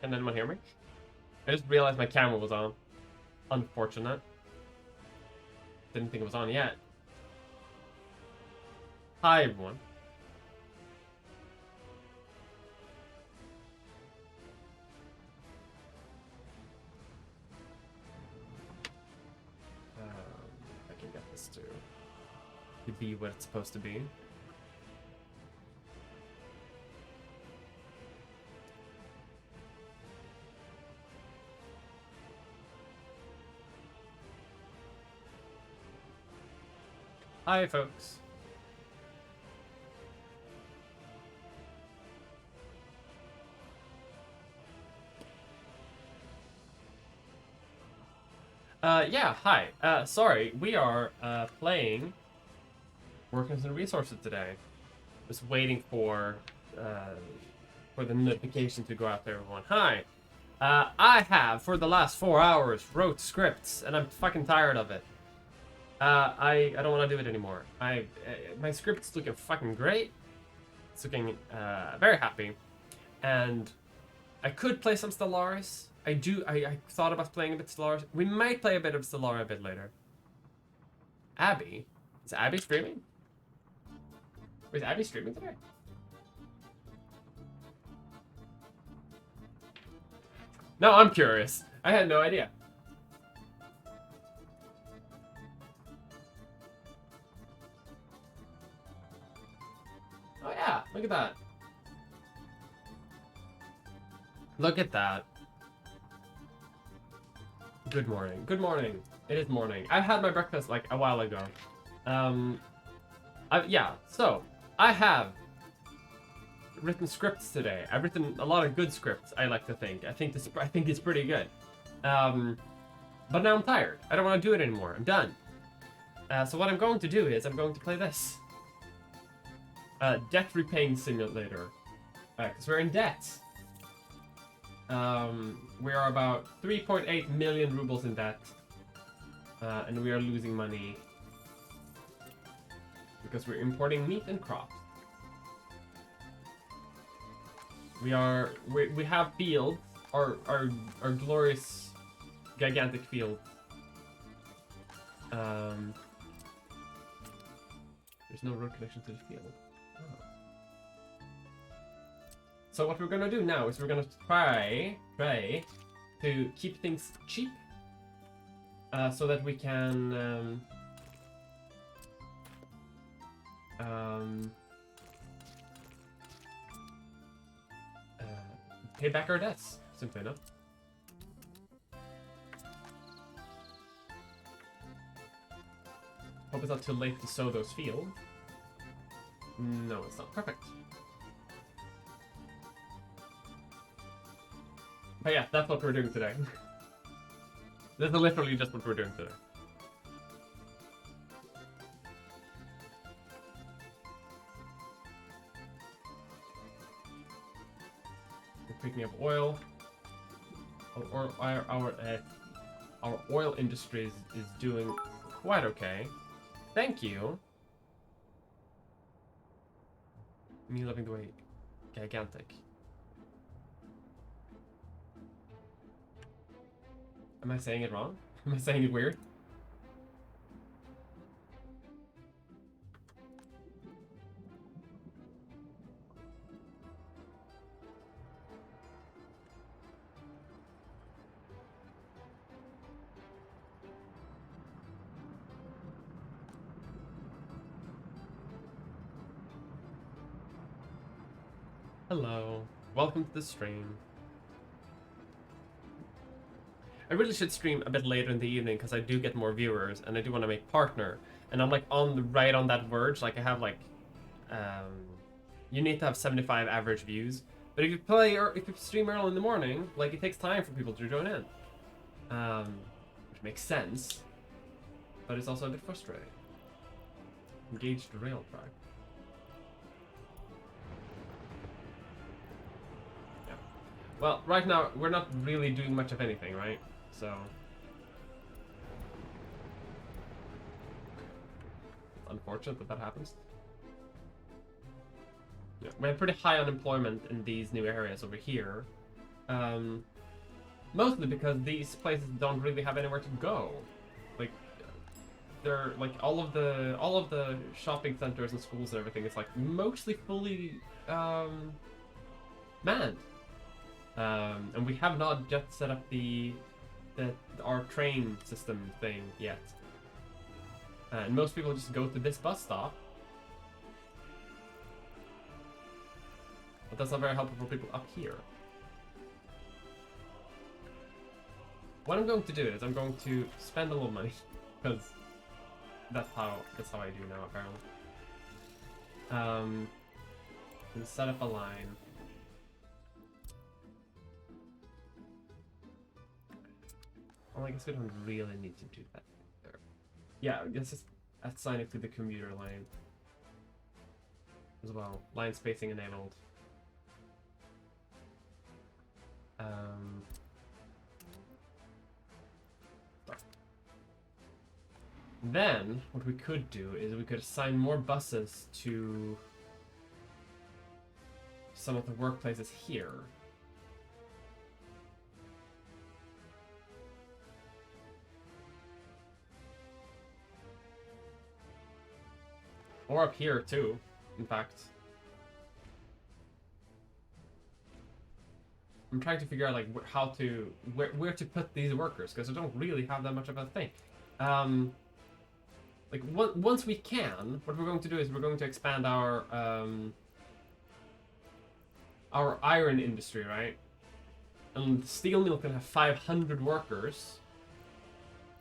Can anyone hear me? I just realized my camera was on. Unfortunate. Didn't think it was on yet. Hi, everyone. I can get this to be what it's supposed to be. Hi, folks. Yeah, hi. Sorry, we are, playing Workers and Resources today. Just waiting for the notification to go out to everyone. Hi. I have, for the last 4 hours, wrote scripts, and I'm fucking tired of it. I don't want to do it anymore. My script's looking fucking great. It's looking, very happy. And I could play some Stellaris. I thought about playing a bit Stellaris. We might play a bit of Stellaris a bit later. Abby? Is Abby streaming? Wait, is Abby streaming today? No, I'm curious. I had no idea. Oh yeah, look at that. Look at that. Good morning. Good morning. It is morning. I had my breakfast like a while ago. Yeah, so I have written scripts today. I've written a lot of good scripts, I like to think. I think it's pretty good. But now I'm tired. I don't want to do it anymore. I'm done. So what I'm going to do is I'm going to play this. Debt repaying simulator. Because we're in debt. We are about 3.8 million rubles in debt. And we are losing money. Because we're importing meat and crops. We have fields. Our glorious gigantic field. There's no road connection to the field. Oh. So what we're gonna do now is we're gonna try to keep things cheap, so that we can pay back our debts. Simply enough. Hope it's not too late to sow those fields. No, it's not. Perfect. But yeah, that's what we're doing today. This is literally just what we're doing today. We're picking up oil. Our oil industry is doing quite okay. Thank you. Me loving the way gigantic. Am I saying it wrong? Am I saying it weird? Hello. Welcome to the stream. I really should stream a bit later in the evening because I do get more viewers and I do want to make partner. And I'm like right on that verge. Like I have like, you need to have 75 average views. But if you play or if you stream early in the morning, like it takes time for people to join in. Which makes sense. But it's also a bit frustrating. Engage the rail track. Yeah. Well, right now we're not really doing much of anything, right? So it's unfortunate that happens. Yeah, we have pretty high unemployment in these new areas over here. Mostly because these places don't really have anywhere to go. Like, they're like all of the shopping centers and schools and everything is like mostly fully manned. And we have not yet set up our train system thing yet. And most people just go to this bus stop. But that's not very helpful for people up here. What I'm going to do is I'm going to spend a little money, because that's how I do now apparently. And set up a line. Well, I guess we don't really need to do that there. Yeah, I guess just assign it to the commuter line as well. Line spacing enabled. Then, what we could do is we could assign more buses to some of the workplaces here. Or up here, too, in fact. I'm trying to figure out, like, where to put these workers, because I don't really have that much of a thing. Like, once we can, what we're going to do is we're going to expand our iron industry, right? And the steel mill can have 500 workers,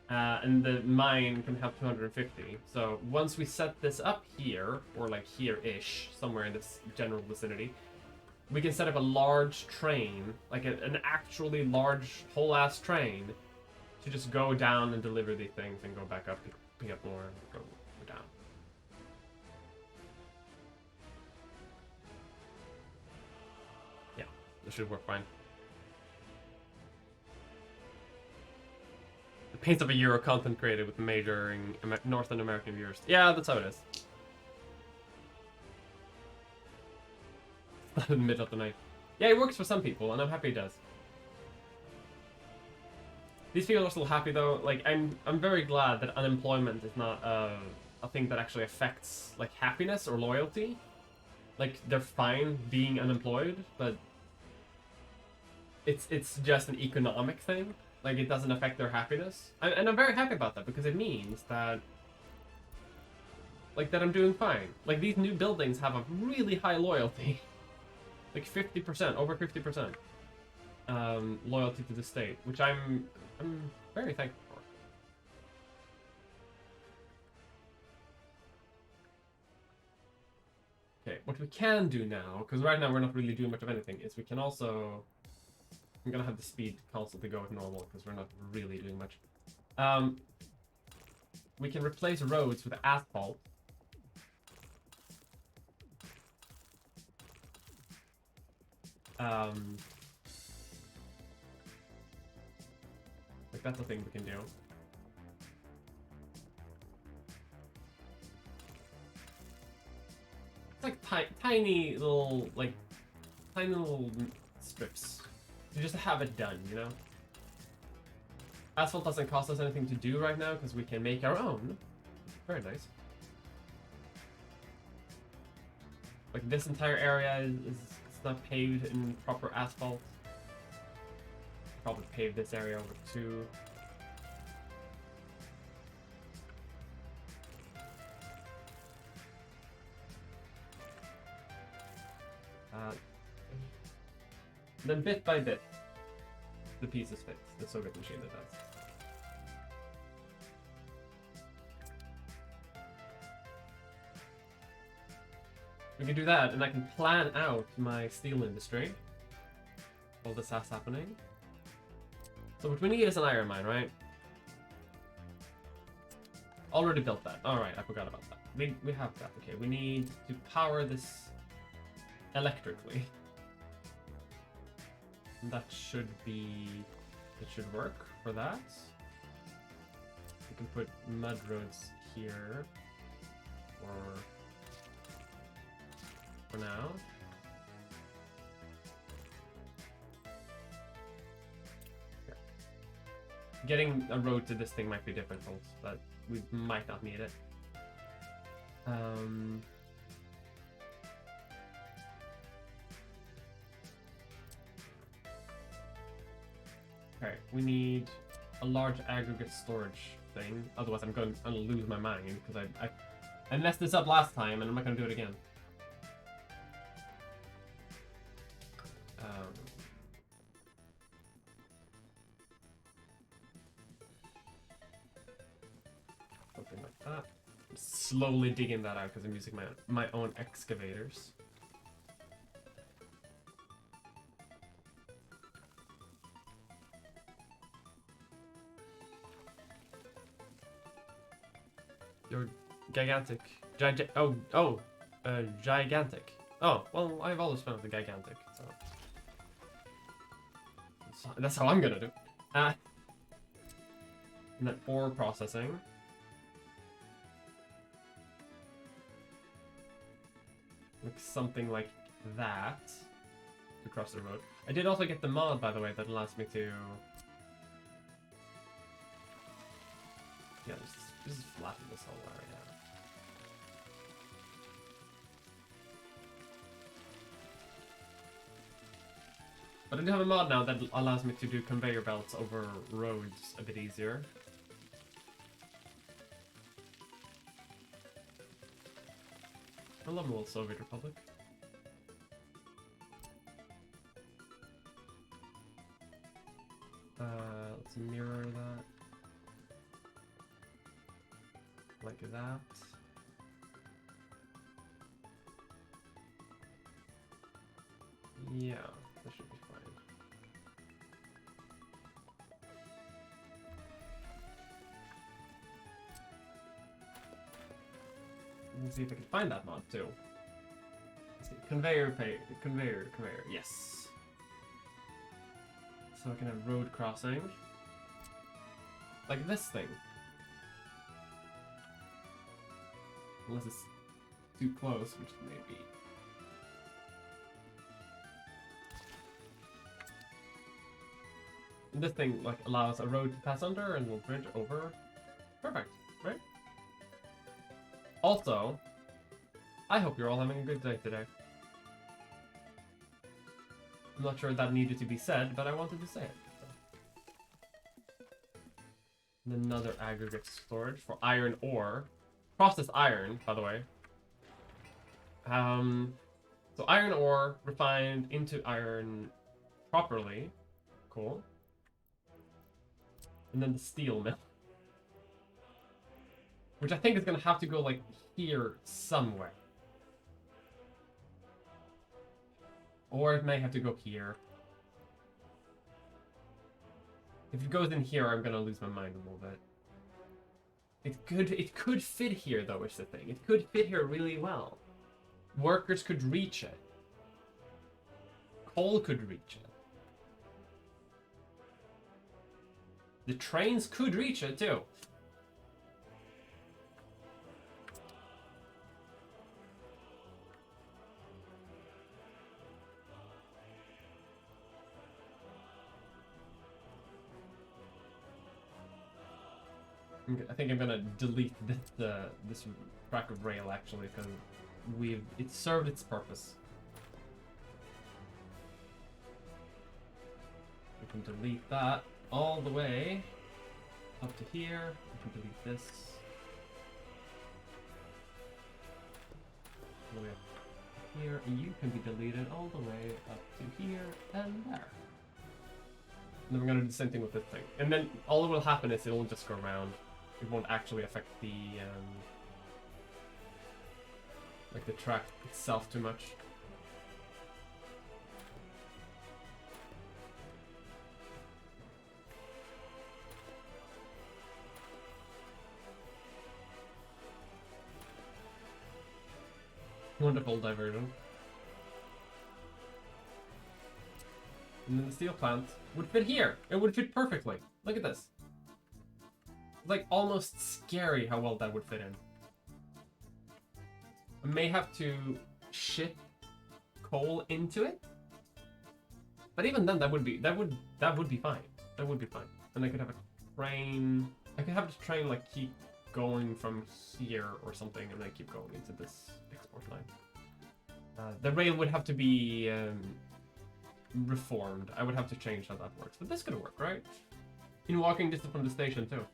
and the mine can have 250. So once we set this up here, or like here-ish, somewhere in this general vicinity, we can set up a large train, like an actually large whole-ass train, to just go down and deliver these things and go back up, pick up more, and go down. Yeah, this should work fine. The pains of a Euro content creator with major Northern American viewers. Yeah, that's how it is. Not in the middle of the night. Yeah, it works for some people, and I'm happy it does. These people are still happy though. Like, I'm very glad that unemployment is not a thing that actually affects like happiness or loyalty. Like, they're fine being unemployed, but it's just an economic thing. Like, it doesn't affect their happiness, and I'm very happy about that because it means that like that I'm doing fine. Like, these new buildings have a really high loyalty, like 50%, over 50%. Loyalty to the state, which I'm very thankful for. Okay, what we can do now, because right now we're not really doing much of anything, is we can also... I'm gonna have the speed constantly go at normal, because we're not really doing much. We can replace roads with asphalt. Like, that's a thing we can do. It's like tiny little strips to just have it done, you know? Asphalt doesn't cost us anything to do right now because we can make our own. Very nice. Like, this entire area is not paved in proper asphalt. Probably pave this area over too. Then bit by bit, the pieces fit. The Soviet machine that does. We can do that, and I can plan out my steel industry. All this has happening. So what we need is an iron mine, right? Already built that. Alright, I forgot about that. We have that. Okay, we need to power this electrically. And that should work for that. We can put mud roads here. For now. getting a road to this thing might be difficult, but we might not need it. Okay, we need a large aggregate storage thing. Otherwise, I'm going to lose my mind because I messed this up last time, and I'm not going to do it again. Something like that. I'm slowly digging that out because I'm using my own excavators. You're gigantic. Gigantic. Oh, well, I've always found the gigantic, so that's how I'm gonna do. And then ore processing. Like something like that to cross the road. I did also get the mod, by the way, that allows me to. Yeah, just flatten this whole area. But I do have a mod now that allows me to do conveyor belts over roads a bit easier. I love the old Soviet Republic. Let's mirror that. Like that. Yeah, that should be fine. Let's see if I can find that mod too. Let's see. Conveyor, yes. So I can have road crossing. Like this thing. Unless it's too close, which it may be. And this thing like allows a road to pass under and will bridge over. Perfect, right? Also, I hope you're all having a good day today. I'm not sure that needed to be said, but I wanted to say it. So. And another aggregate storage for iron ore. Processed iron, by the way. So iron ore refined into iron properly. Cool. And then the steel mill. Which I think is gonna have to go like here somewhere. Or it may have to go here. If it goes in here, I'm gonna lose my mind a little bit. It could fit here though, is the thing. It could fit here really well. Workers could reach it. Coal could reach it. The trains could reach it too. I think I'm gonna delete this track of rail actually because it served its purpose. We can delete that all the way up to here. We can delete this all the way up here, and you can be deleted all the way up to here and there. And then we're gonna do the same thing with this thing, and then all that will happen is it'll just go around. It won't actually affect the like the track itself too much. Wonderful diversion. And then the steel plant would fit here. It would fit perfectly. Look at this. Like almost scary how well that would fit in. I may have to ship coal into it, but even then, that would be fine. That would be fine, and I could have train. I could have the train like keep going from here or something, and then keep going into this export line. The rail would have to be reformed. I would have to change how that works, but this could work, right? In walking distance from the station too.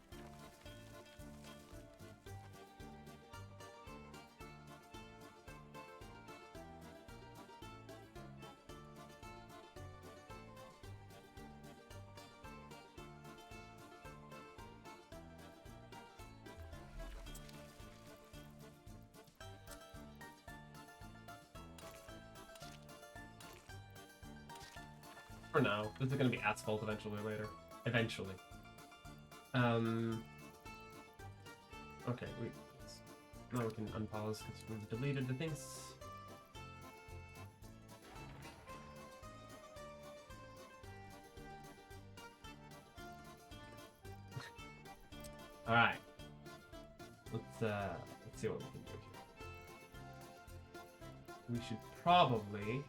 For now, this is going to be asphalt eventually later. Eventually. Okay, now we can unpause because we've deleted the things. All right. Let's see what we can do here. We should probably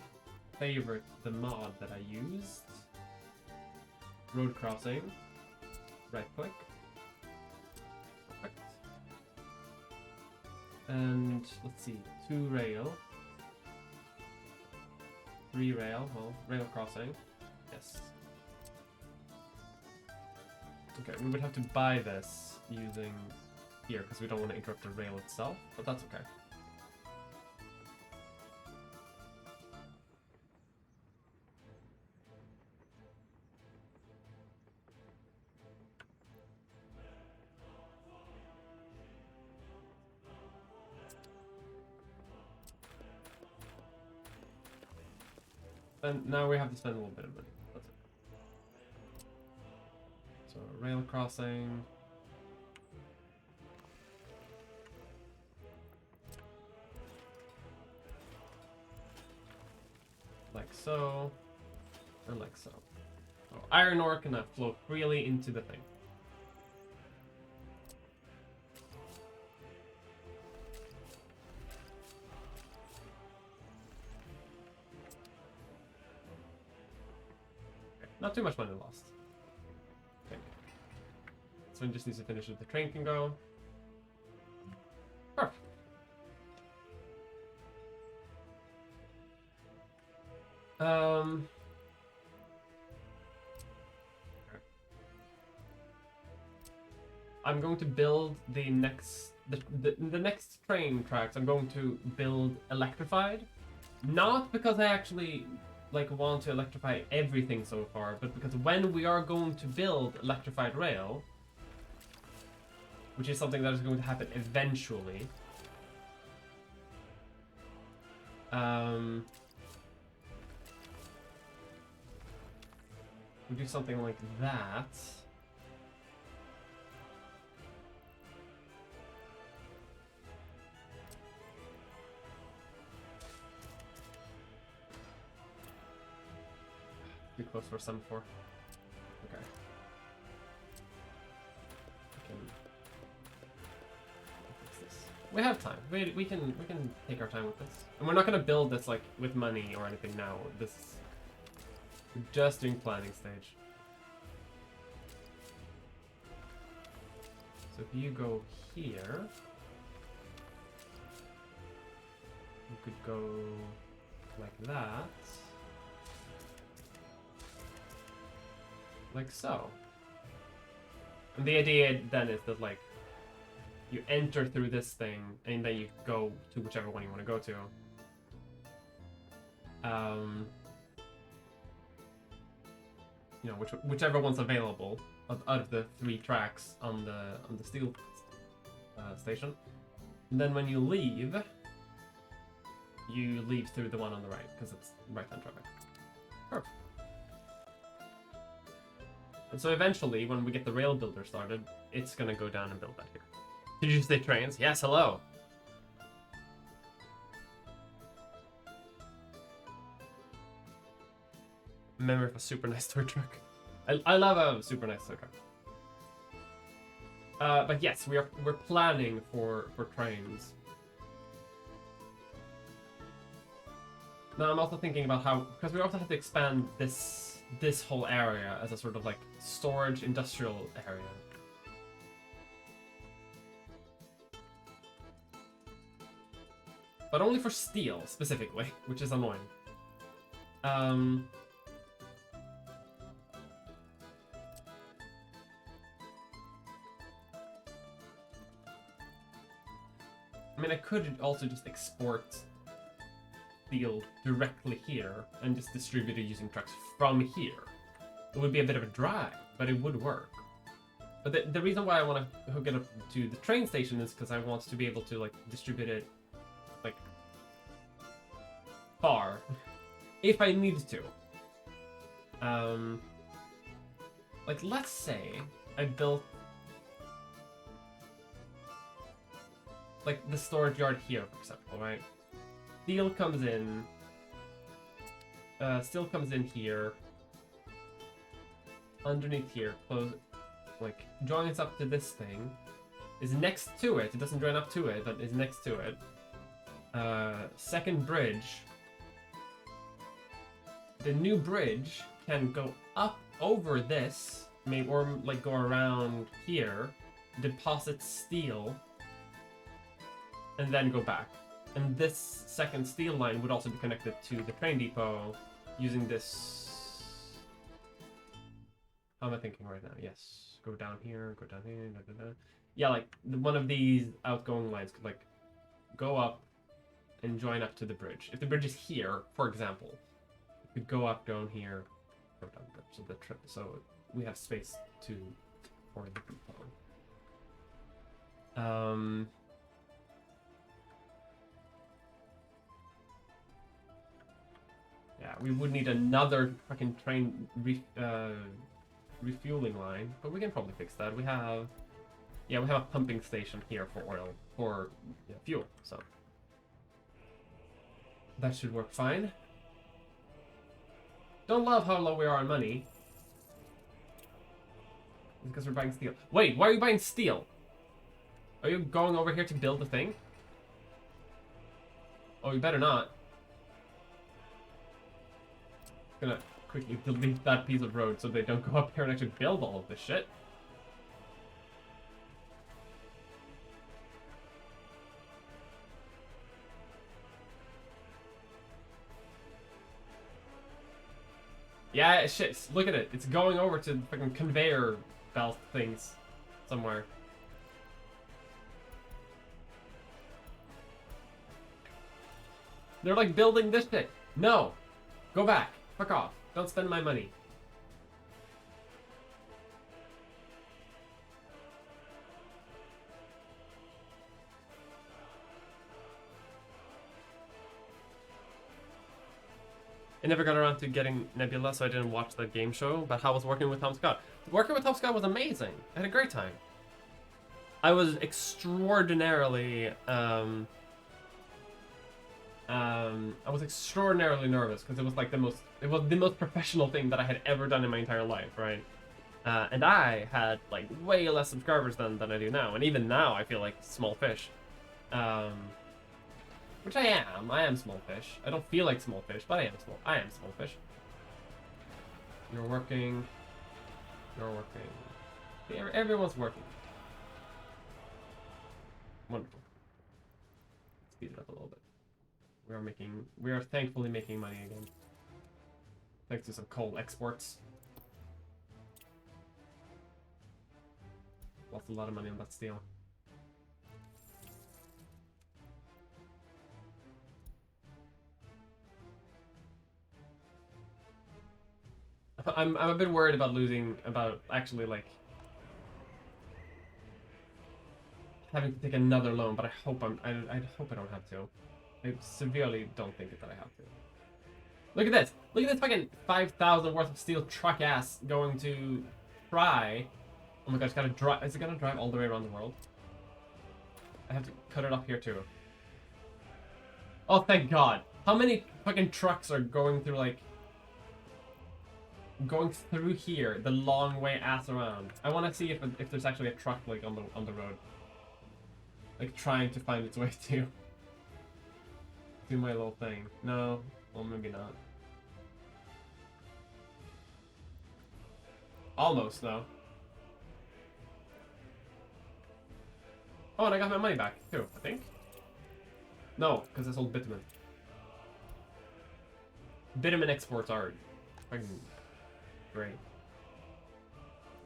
favorite the mod that I used. Road crossing. Right click. Perfect. And let's see, 2 rail. 3 rail, well, rail crossing. Yes. Okay, we would have to buy this using here because we don't want to interrupt the rail itself, but that's okay. And now we have to spend a little bit of money. That's it. So rail crossing. Like so. And like so. So iron ore can now flow freely into the thing. Not too much money lost. Okay. So it just needs to finish it. The train can go. Perfect. I'm going to build the next the next train tracks. I'm going to build electrified, not because I actually like want to electrify everything so far, but because when we are going to build electrified rail, which is something that is going to happen eventually, we do something like that. Too close for semaphore. Okay. Fix this. We have time. We can take our time with this, and we're not gonna build this like with money or anything now. We're just doing planning stage. So if you go here, you could go like that. Like so. And the idea then is that like you enter through this thing and then you go to whichever one you want to go to. You know, whichever one's available out of the 3 tracks on the steel station. And then when you leave through the one on the right because it's right-hand traffic. Perfect. And so eventually, when we get the rail builder started, it's gonna go down and build that here. Did you say trains? Yes, hello. Memory of a super nice toy truck. I love a super nice toy truck. But yes, we're planning for trains. Now I'm also thinking about how, because we also have to expand this whole area as a sort of like storage industrial area. But only for steel, specifically, which is annoying. I mean, I could also just export steel directly here and just distribute it using trucks from here. It would be a bit of a drag, but it would work. But the reason why I want to hook it up to the train station is because I want to be able to like distribute it like far if I need to. Like let's say I built like the storage yard here, for example, right? Steel comes in here, underneath here, close, like joins up to this thing, is next to it. It doesn't join up to it, but is next to it. Second bridge. The new bridge can go up over this, maybe, or like go around here, deposit steel, and then go back. And this second steel line would also be connected to the train depot using this. How am I thinking right now? Yes. Go down here, go down here, da, da, da. Yeah, like one of these outgoing lines could like go up and join up to the bridge. If the bridge is here, for example, it could go up, down here, go down the bridge. So we have space for the depot. Yeah, we would need another fucking train refueling line, but we can probably fix that. We have a pumping station here for oil, for fuel, so that should work fine. Don't love how low we are on money. It's because we're buying steel. Wait, why are you buying steel? Are you going over here to build the thing? Oh, you better not. Gonna quickly delete that piece of road so they don't go up here and actually build all of this shit. Yeah, shit, look at it. It's going over to fucking conveyor belt things somewhere. They're like building this shit. No! Go back. Fuck off. Don't spend my money. I never got around to getting Nebula, so I didn't watch the game show, but how was working with Tom Scott? Working with Tom Scott was amazing. I had a great time. I was extraordinarily nervous because it was like the most professional thing that I had ever done in my entire life, right? And I had like way less subscribers than I do now, and even now I feel like small fish. Which I am small fish. I don't feel like small fish, but I am small fish. You're working. Everyone's working. Wonderful. Speed it up a little bit. We are thankfully making money again. Thanks to some coal exports. Lost a lot of money on that steel. I'm a bit worried about actually like having to take another loan, but I hope I don't have to. I severely don't think that I have to. Look at this! Look at this fucking 5,000 worth of steel truck ass going to Fry. Oh my god, it's gotta drive. Is it gonna drive all the way around the world? I have to cut it off here too. Oh, thank god! How many fucking trucks are going through like? Going through here the long way ass around. I want to see if there's actually a truck like on the road, like trying to find its way to my little thing. No, well maybe not. Almost, though. Oh, and I got my money back, too, I think. No, because I sold bitumen. Bitumen exports are fucking great.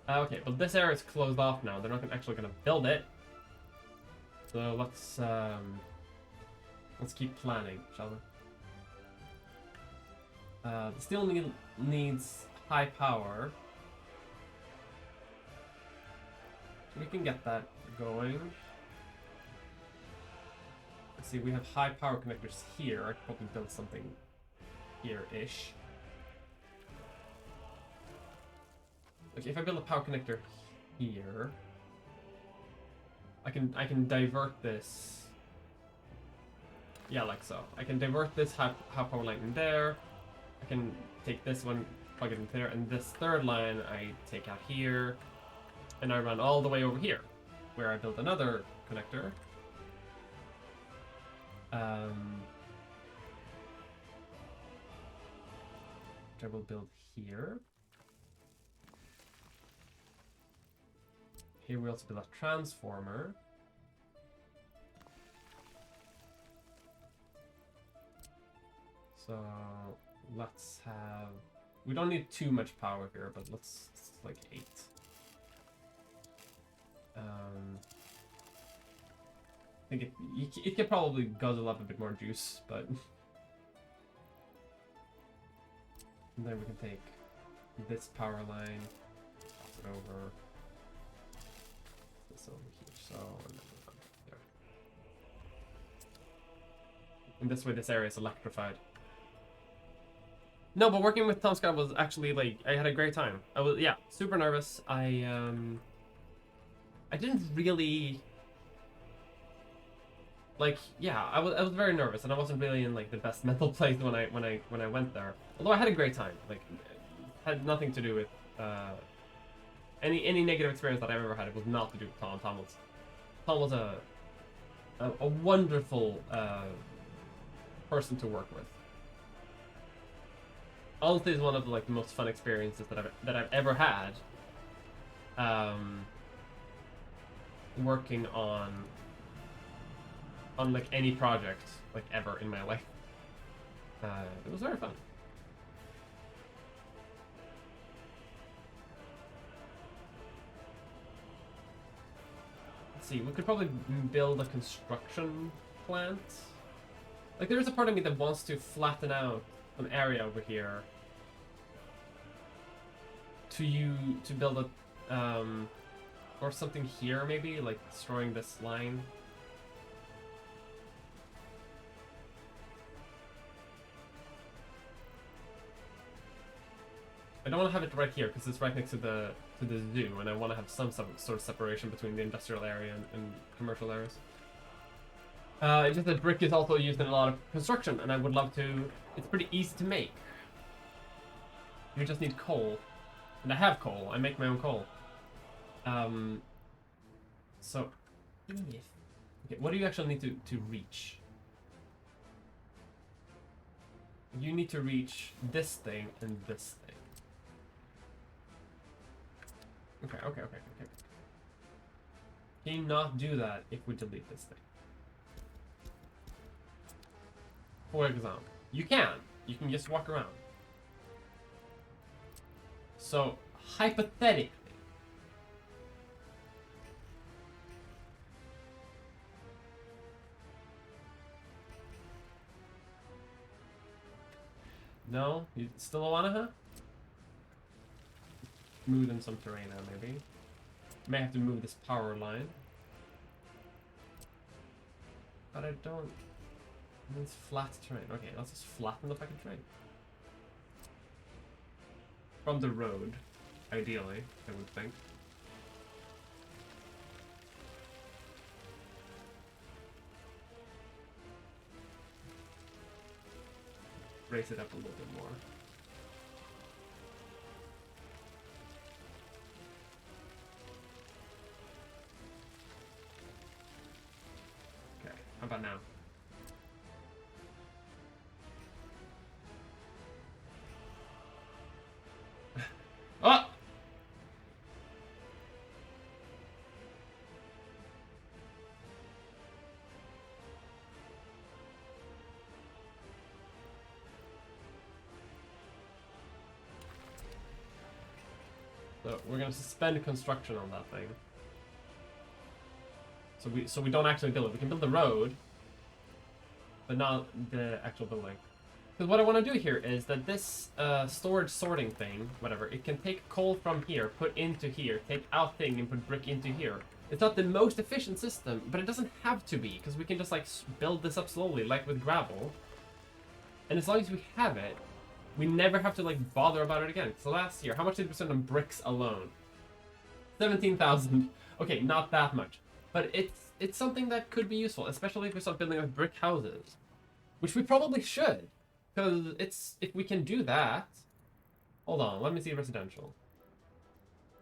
Okay, but this area is closed off now. They're not actually gonna build it. So let's keep planning, shall we? The steel needs high power. We can get that going. Let's see, we have high power connectors here. I could probably build something here-ish. Okay, if I build a power connector here, I can divert this. Yeah, like so. I can divert this high power line in there. I can take this one, plug it in there, and this third line I take out here, and I run all the way over here, where I built another connector. Which I will build here. Here we also build a transformer. So let's have. We don't need too much power here, but let's like 8. I think it could probably guzzle up a bit more juice, but and then we can take this power line, pass it over, this over here, so and then there. And this way, this area is electrified. No, but working with Tomska was actually like I had a great time. I was super nervous. I didn't really. Like, yeah, I was very nervous, and I wasn't really in like the best mental place when I went there. Although I had a great time. Like, it had nothing to do with any negative experience that I've ever had. It was not to do with Tom. Tom was a wonderful person to work with. Honestly, is one of the like the most fun experiences that I've ever had. Working on like any project like ever in my life. It was very fun. Let's see, we could probably build a construction plant. Like there's a part of me that wants to flatten out an area over here to build a or something here maybe, like destroying this line. I don't want to have it right here because it's right next to the zoo, and I want to have some sort of separation between the industrial area and commercial areas. It's just that brick is also used in a lot of construction, and I would love to. It's pretty easy to make. You just need coal, and I have coal. I make my own coal. So, okay, what do you actually need to reach? You need to reach this thing and this thing. Okay. Can you not do that if we delete this thing? For example, you can. You can just walk around. So, hypothetically, no? You still don't wanna, huh? Move them some terrain now, maybe. May have to move this power line. But I don't. It's flat terrain. Okay, let's just flatten the fucking terrain. From the road, ideally, I would think. Raise it up a little bit more. Okay, how about now? Oh! So we're gonna suspend construction on that thing. So we don't actually build it. We can build the road, but not the actual building. Because what I want to do here is that this storage sorting thing, whatever, it can take coal from here, put into here, take out thing and put brick into here. It's not the most efficient system, but it doesn't have to be, because we can just like build this up slowly, like with gravel. And as long as we have it, we never have to like bother about it again. So last year, how much did we spend on bricks alone? 17,000. Okay, not that much, but it's something that could be useful, especially if we start building like brick houses, which we probably should. Because it's, if we can do that, hold on, let me see residential.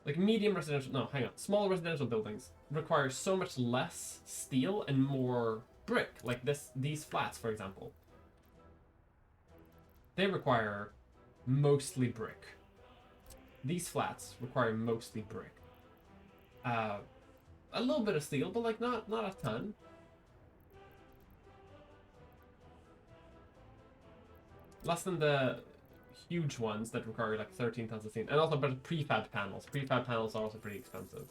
Like medium residential, no, hang on. Small residential buildings require so much less steel and more brick. Like these flats, for example. They require mostly brick. These flats require mostly brick. A little bit of steel, but like not a ton. Less than the huge ones that require like 13 tons of steel, and also a bunch of prefab panels. Prefab panels are also pretty expensive.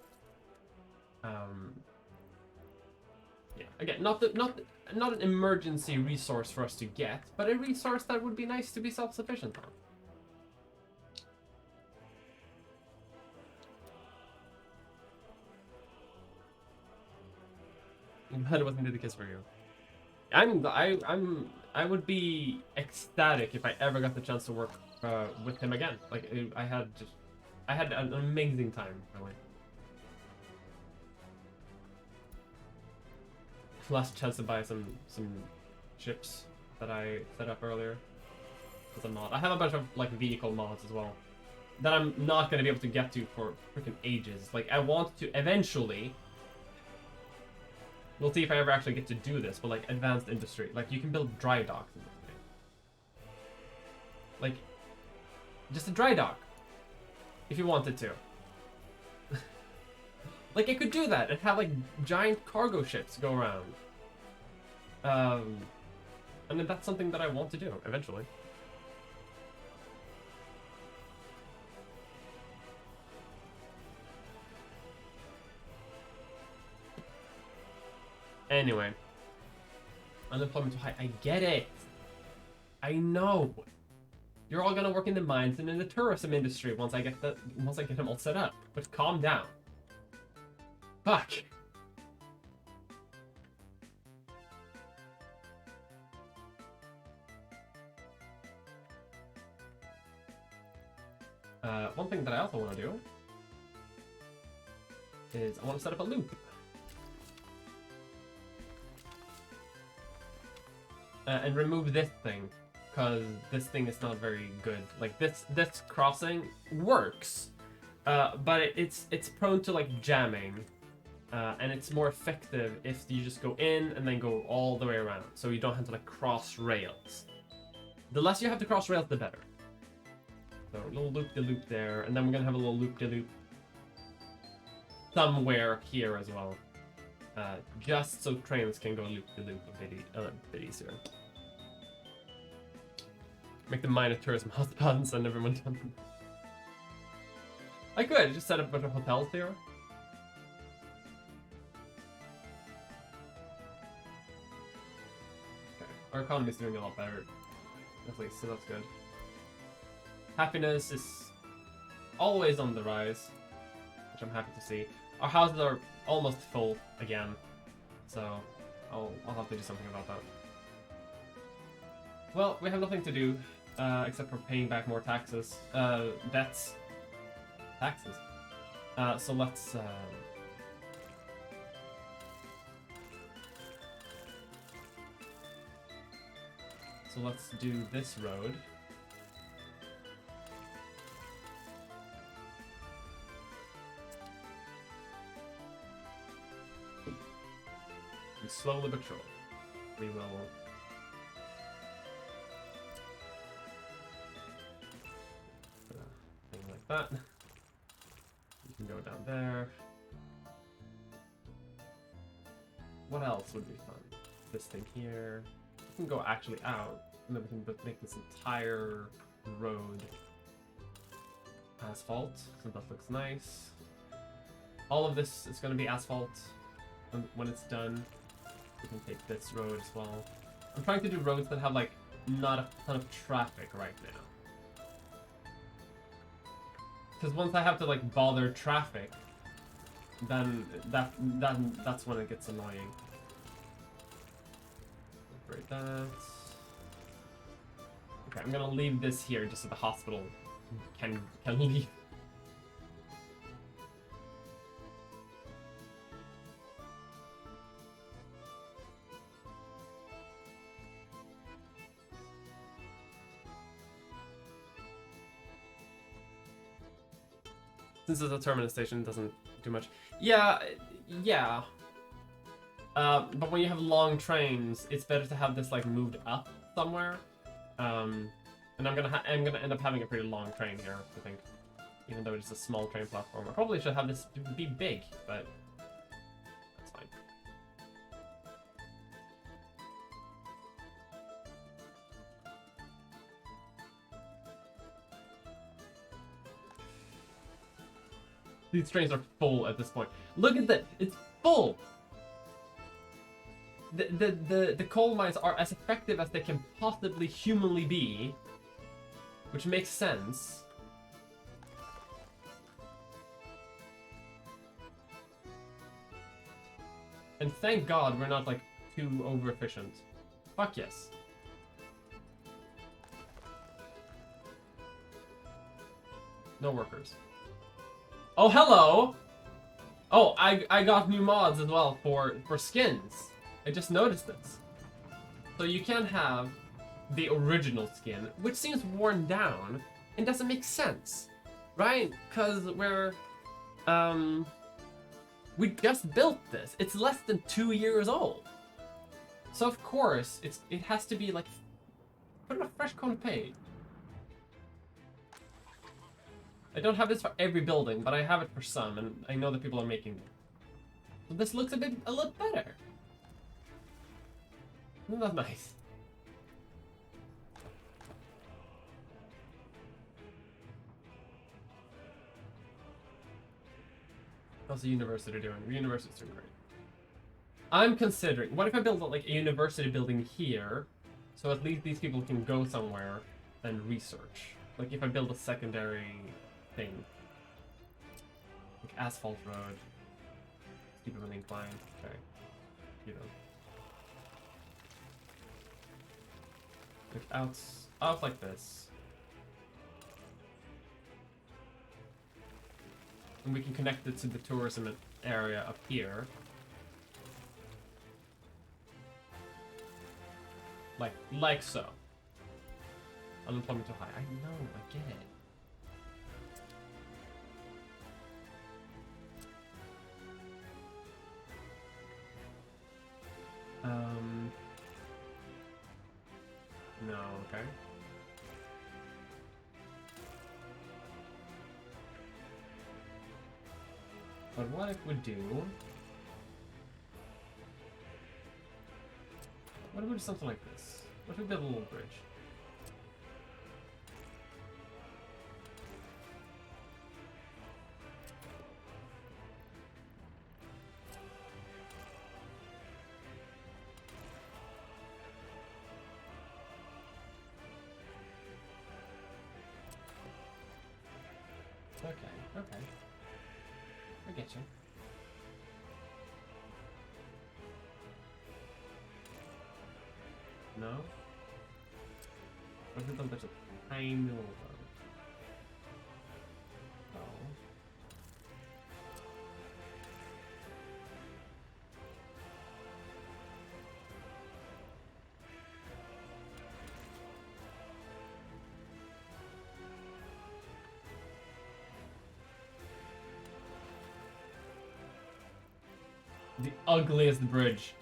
Yeah, again, not an emergency resource for us to get, but a resource that would be nice to be self-sufficient on. I'm glad it wasn't the case for you. I would be ecstatic if I ever got the chance to work with him again. Like I had an amazing time, really. Last chance to buy some ships that I set up earlier as a mod. I have a bunch of like vehicle mods as well that I'm not gonna be able to get to for freaking ages. Like I want to eventually. We'll see if I ever actually get to do this, but like advanced industry. Like you can build dry docks in this game. Like just a dry dock. If you wanted to. Like I could do that and have like giant cargo ships go around. And then that's something that I want to do eventually. Anyway, unemployment too high. I get it. I know. You're all gonna work in the mines and in the tourism industry once I get them all set up. But calm down. Fuck. One thing that I also want to do is I want to set up a loop. And remove this thing, because this thing is not very good. Like this crossing works, but it's prone to like jamming, and it's more effective if you just go in and then go all the way around, so you don't have to like cross rails. The less you have to cross rails, the better. So a little loop-de-loop there, and then we're gonna have a little loop-de-loop somewhere here as well. Just so trains can go loop-de-loop a bit easier. Make the minor tourism hotspot and send everyone down. I could just set up a bunch of hotels here. Okay, our economy's doing a lot better, at least, so that's good. Happiness is always on the rise, which I'm happy to see. Our houses are almost full again, so I'll have to do something about that. Well, we have nothing to do except for paying back more taxes, debts, taxes. So let's do this road. And slowly but surely, we will. Thing like that. You can go down there. What else would be fun? This thing here. We can go actually out, and then we can make this entire road asphalt, so that looks nice. All of this is going to be asphalt when it's done. We can take this road as well. I'm trying to do roads that have like not a ton of traffic right now. Because once I have to like bother traffic, then that's when it gets annoying. Break that. Okay, I'm gonna leave this here just so the hospital can leave. Since it's a terminus station, it doesn't do much. Yeah, yeah. But when you have long trains, it's better to have this like moved up somewhere. And I'm gonna end up having a pretty long train here, I think. Even though it's a small train platform. I probably should have this be big, but that's fine. These trains are full at this point. Look at that! It's full! The coal mines are as effective as they can possibly humanly be, which makes sense. And thank God we're not like too over efficient. Fuck yes. No workers. Oh, hello! Oh, I got new mods as well for skins. I just noticed this. So you can have the original skin, which seems worn down and doesn't make sense, right? Because we just built this. It's less than 2 years old. So of course, it has to be like, put in a fresh coat of paint. I don't have this for every building, but I have it for some, and I know that people are making them. So this looks a little better. Isn't that nice? How's the university doing? The university's doing great. I'm considering, what if I build like a university building here, so at least these people can go somewhere and research. Like if I build a secondary thing. Like asphalt road. Steep of an incline. Okay. You know. Like out like this. And we can connect it to the tourism area up here. Like so. Unemployment too high. I know, I get it. No, okay. But what if we do... What if we do something like this? What if we build a little bridge? Okay. I get you. No? What if we build just a tiny little road? No. The ugliest bridge.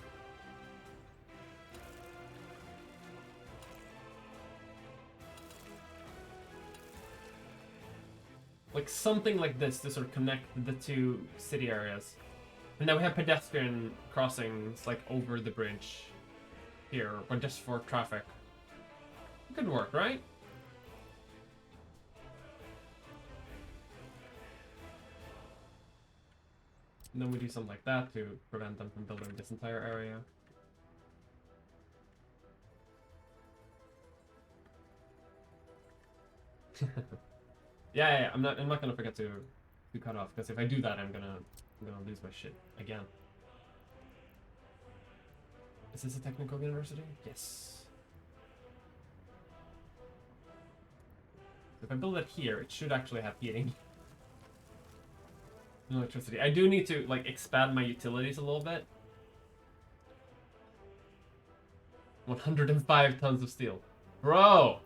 Like something like this to sort of connect the two city areas. And now we have pedestrian crossings like over the bridge here, but just for traffic. Good work, right? And then we do something like that to prevent them from building this entire area. Yeah, I'm not gonna forget to cut off, because if I do that, I'm gonna lose my shit again. Is this a technical university? Yes. If I build it here, it should actually have heating. And electricity. I do need to like expand my utilities a little bit. 105 tons of steel. Bro!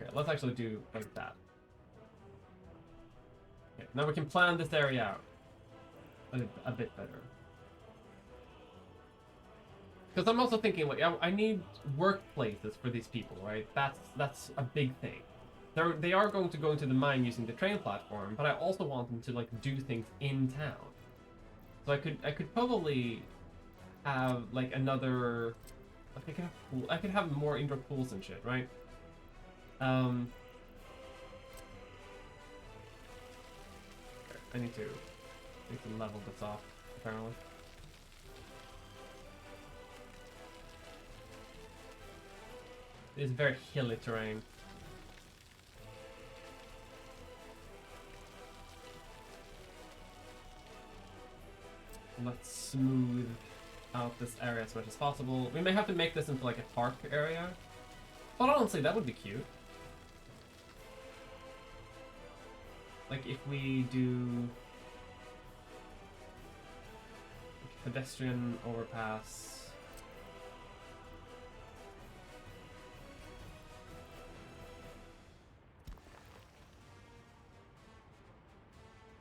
Okay, let's actually do like that. Okay, now we can plan this area out a bit better. Because I'm also thinking, like, I need workplaces for these people, right? That's a big thing. They are going to go into the mine using the train platform, but I also want them to like do things in town. So I could probably have like another, like I could have more indoor pools and shit, right? Okay, I need to level this off apparently. It's very hilly terrain. Let's smooth out this area as much as possible. We may have to make this into like a park area. But honestly, that would be cute. Like if we do pedestrian overpass.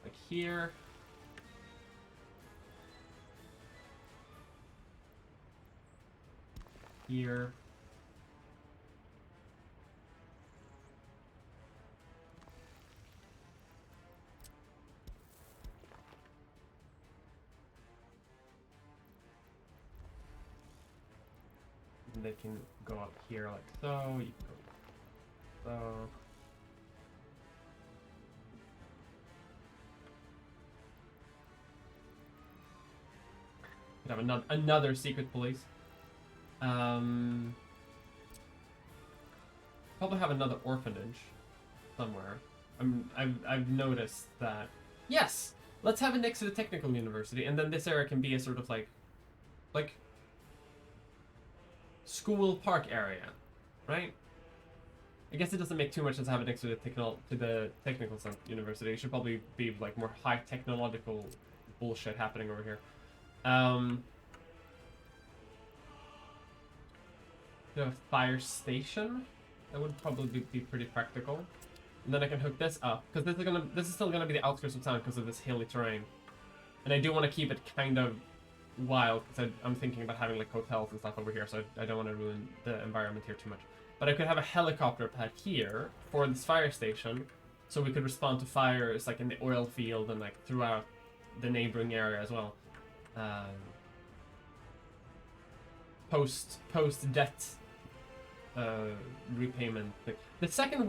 Like here. Here. And they can go up here like so. You can go so. We have another secret police. Probably have another orphanage somewhere. I've noticed that. Yes, let's have it next to the technical university, and then this area can be a sort of like school park area, right? I guess it doesn't make too much sense to have it next to the technical university. It should probably be like more high technological bullshit happening over here. We have a fire station. That would probably be pretty practical. And then I can hook this up, because this is still gonna be the outskirts of town because of this hilly terrain. And I do want to keep it kind of wild, because I'm thinking about having like hotels and stuff over here, so I don't want to ruin the environment here too much. But I could have a helicopter pad here for this fire station, so we could respond to fires like in the oil field and like throughout the neighboring area as well. Post debt repayment thing. The second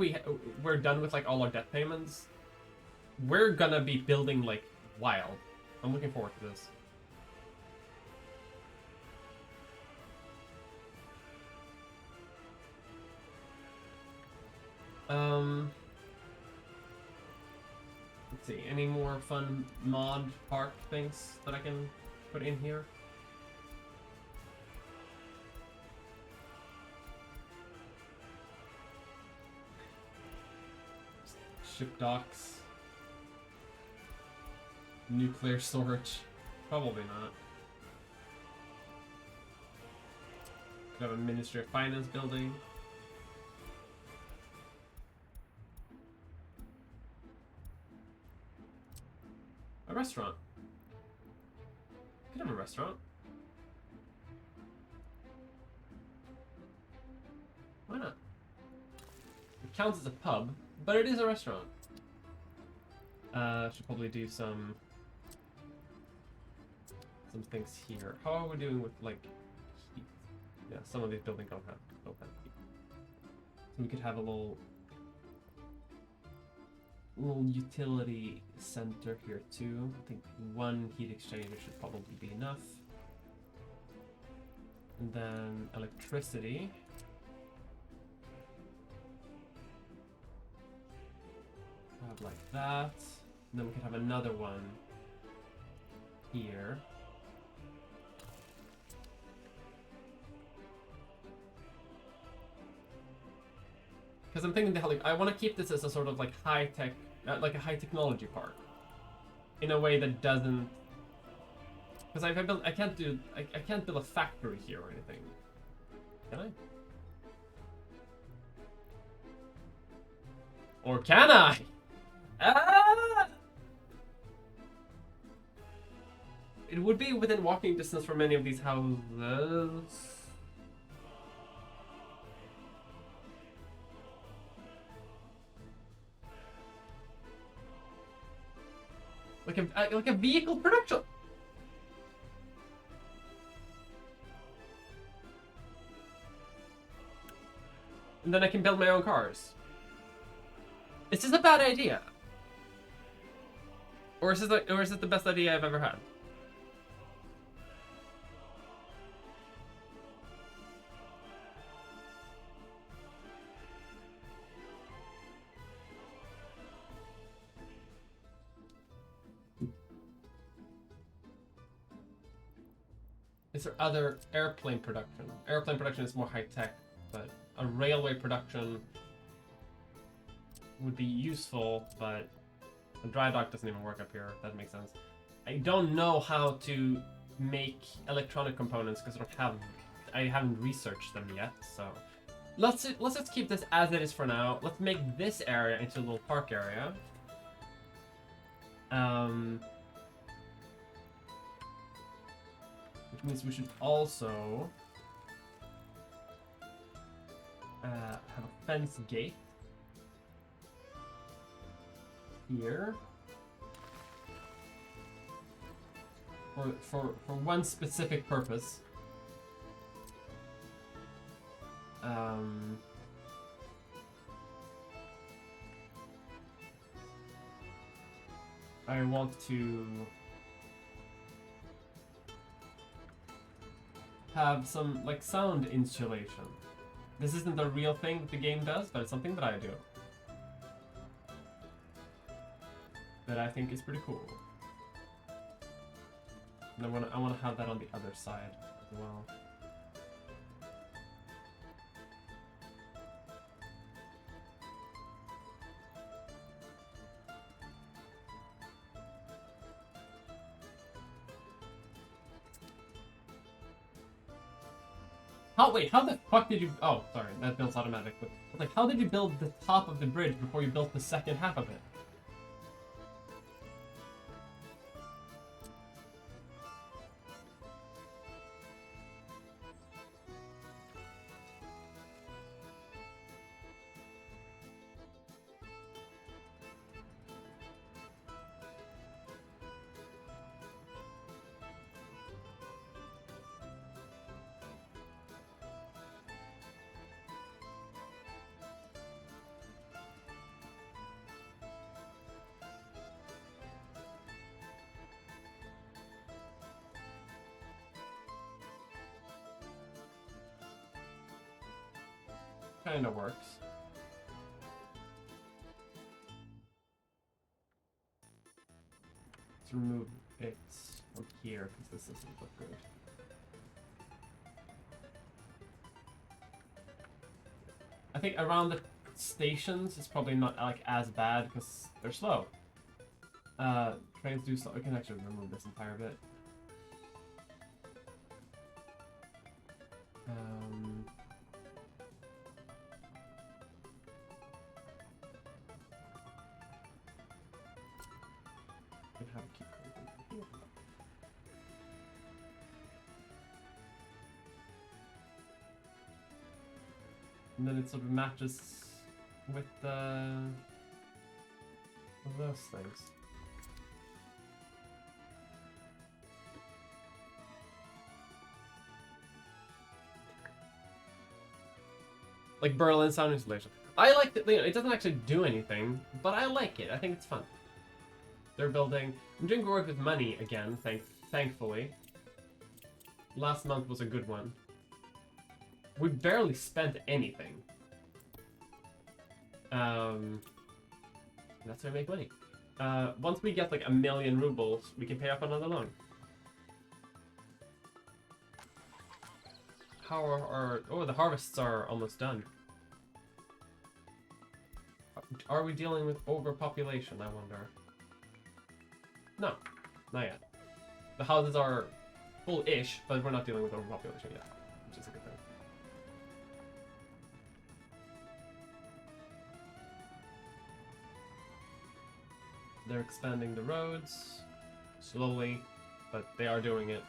we're done with like all our debt payments, we're gonna be building like wild. I'm looking forward to this. Let's see, any more fun mod park things that I can put in here? Ship docks. Nuclear storage. Probably not. Could have a Ministry of Finance building. A restaurant. Could have a restaurant. Why not? It counts as a pub, but it is a restaurant. Should probably do some things here. How are we doing with like heat? Yeah, some of these buildings don't have heat. So we could have a little little utility center here too. I think one heat exchanger should probably be enough. And then electricity. Have like that. And then we could have another one here. Because I'm thinking that, like, I want to keep this as a sort of like high tech, like a high technology park, in a way that doesn't. Because I can't build a factory here or anything. Can I? Or can I? Ah! It would be within walking distance from many of these houses. Like a vehicle production. And then I can build my own cars. Is this a bad idea? Or is it the best idea I've ever had? Is there other airplane production? Airplane production is more high tech, but a railway production would be useful, but a dry dock doesn't even work up here. That makes sense. I don't know how to make electronic components because I haven't researched them yet. So let's just keep this as it is for now. Let's make this area into a little park area. Which means we should also have a fence gate here for one specific purpose. I want to have some like sound insulation. This isn't a real thing that the game does, but it's something that I do. That I think is pretty cool. And I wanna have that on the other side as well. How the fuck did you... Oh, sorry, that builds automatic. But like, how did you build the top of the bridge before you built the second half of it? Kinda works. Let's remove it from here because this doesn't look good. I think around the stations it's probably not like as bad because they're slow. Trains do slow. I can actually remove this entire bit. And then it sort of matches with those things. Like Berlin sound installation. I like that, you know, it doesn't actually do anything, but I like it. I think it's fun. They're building. I'm doing work with money again, thankfully. Last month was a good one. We barely spent anything. That's how we make money. Once we get like 1,000,000 rubles, we can pay off another loan. How are oh, the harvests are almost done. Are we dealing with overpopulation, I wonder? No, not yet. The houses are full-ish, but we're not dealing with overpopulation yet, which is a good thing. They're expanding the roads, slowly, but they are doing it.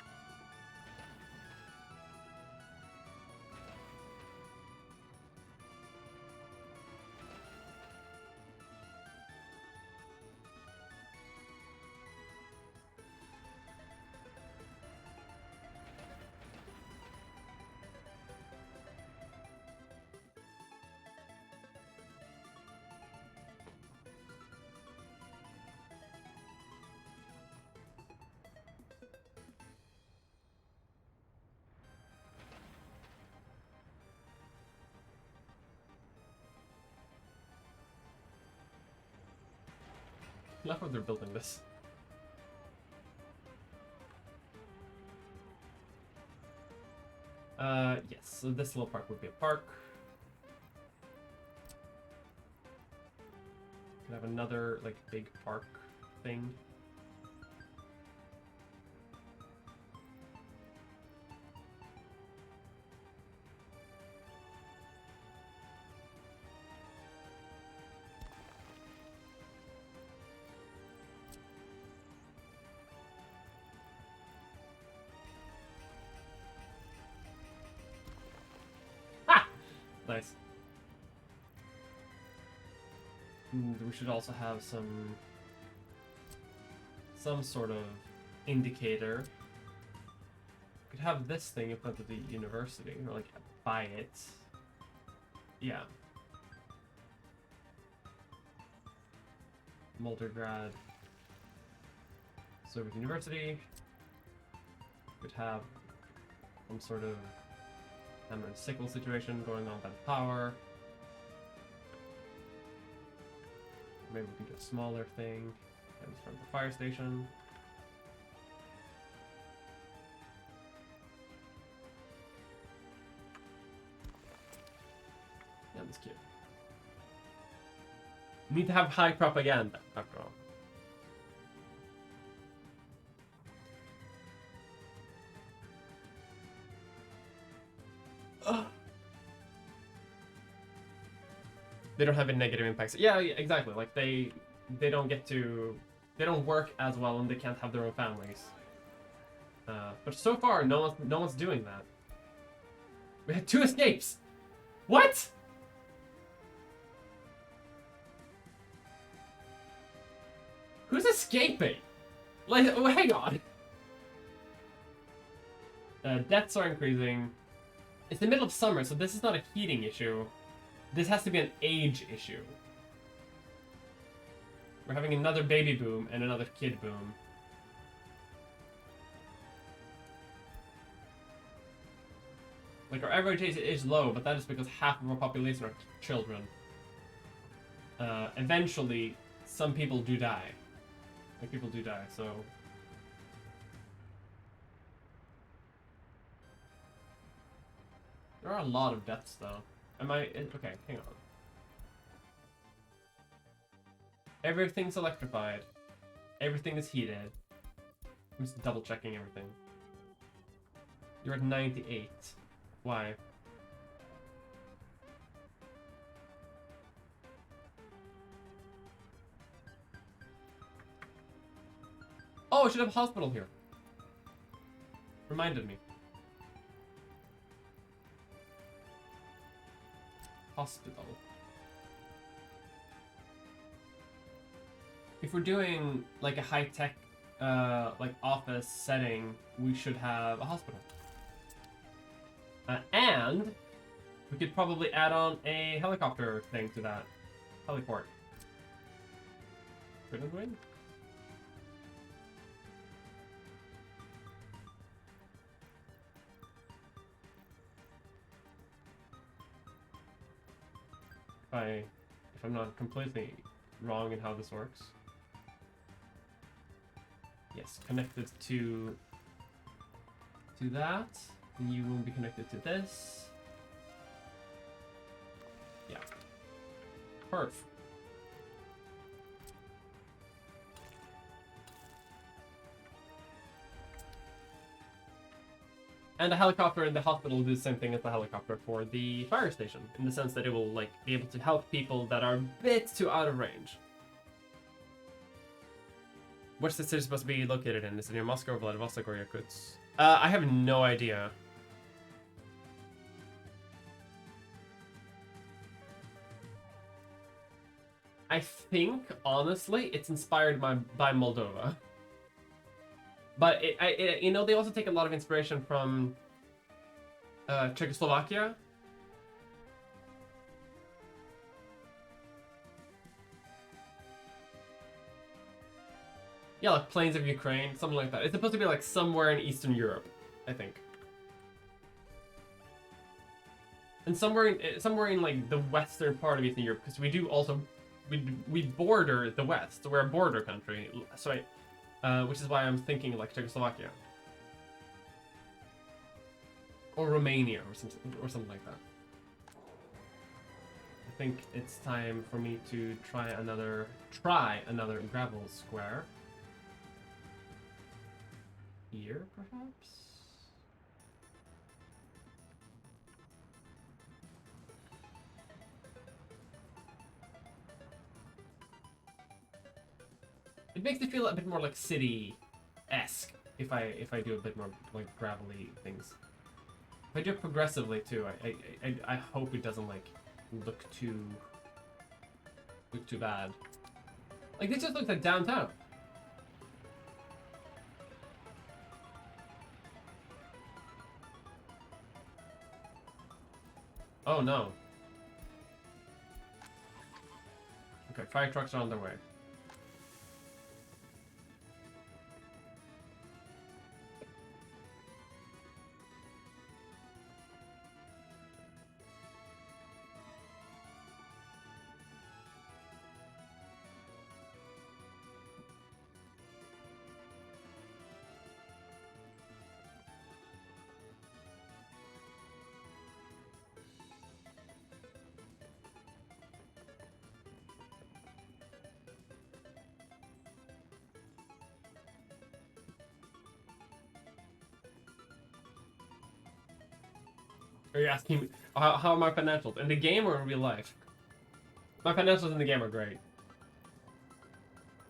I love how they're building this. Yes, so this little park would be a park. Could have another, like, big park thing. Nice. We should also have some sort of indicator. Could have this thing in front of the university, or like by it. Yeah. Muldergrad Soviet University. Could have some sort of hammer and sickle situation going on by the power. Maybe we can do a smaller thing. Comes from the fire station. Yeah, that's cute. Need to have high propaganda, after all. They don't have any negative impacts. Yeah, exactly. Like they don't get to, they don't work as well, and they can't have their own families. But so far, no one's doing that. We had 2 escapes. What? Who's escaping? Like, oh, hang on. Deaths are increasing. It's the middle of summer, so this is not a heating issue. This has to be an age issue. We're having another baby boom and another kid boom. Like, our average age is low, but that is because half of our population are children. Eventually, some people do die. Like, people do die, so... There are a lot of deaths, though. Okay, hang on. Everything's electrified. Everything is heated. I'm just double checking everything. You're at 98. Why? Oh, I should have a hospital here. Reminded me. Hospital. If we're doing like a high-tech like office setting, we should have a hospital. And We could probably add on a helicopter thing to that. Heliport. Couldn't we? If I'm not completely wrong in how this works. Yes, connected to that. And you will be connected to this. Yeah. Perf. And the helicopter in the hospital will do the same thing as the helicopter for the fire station, in the sense that it will like be able to help people that are a bit too out of range. Where's the city supposed to be located in? Is it near Moscow, Vladivostok, or Yakutsk? I have no idea. I think, honestly, it's inspired by Moldova. But you know, they also take a lot of inspiration from Czechoslovakia. Yeah, like Plains of Ukraine, something like that. It's supposed to be like somewhere in Eastern Europe, I think. And somewhere in like the western part of Eastern Europe, because we do also we border the west, so we're a border country. So which is why I'm thinking like Czechoslovakia or Romania or something like that. I think it's time for me to try another gravel square. Here, perhaps? It makes it feel a bit more like city-esque if I do a bit more like gravelly things. If I do it progressively too, I hope it doesn't like look too bad. Like this just looks like downtown. Oh no. Okay, fire trucks are on their way. Are you asking me how are my financials in the game or in real life? My financials in the game are great.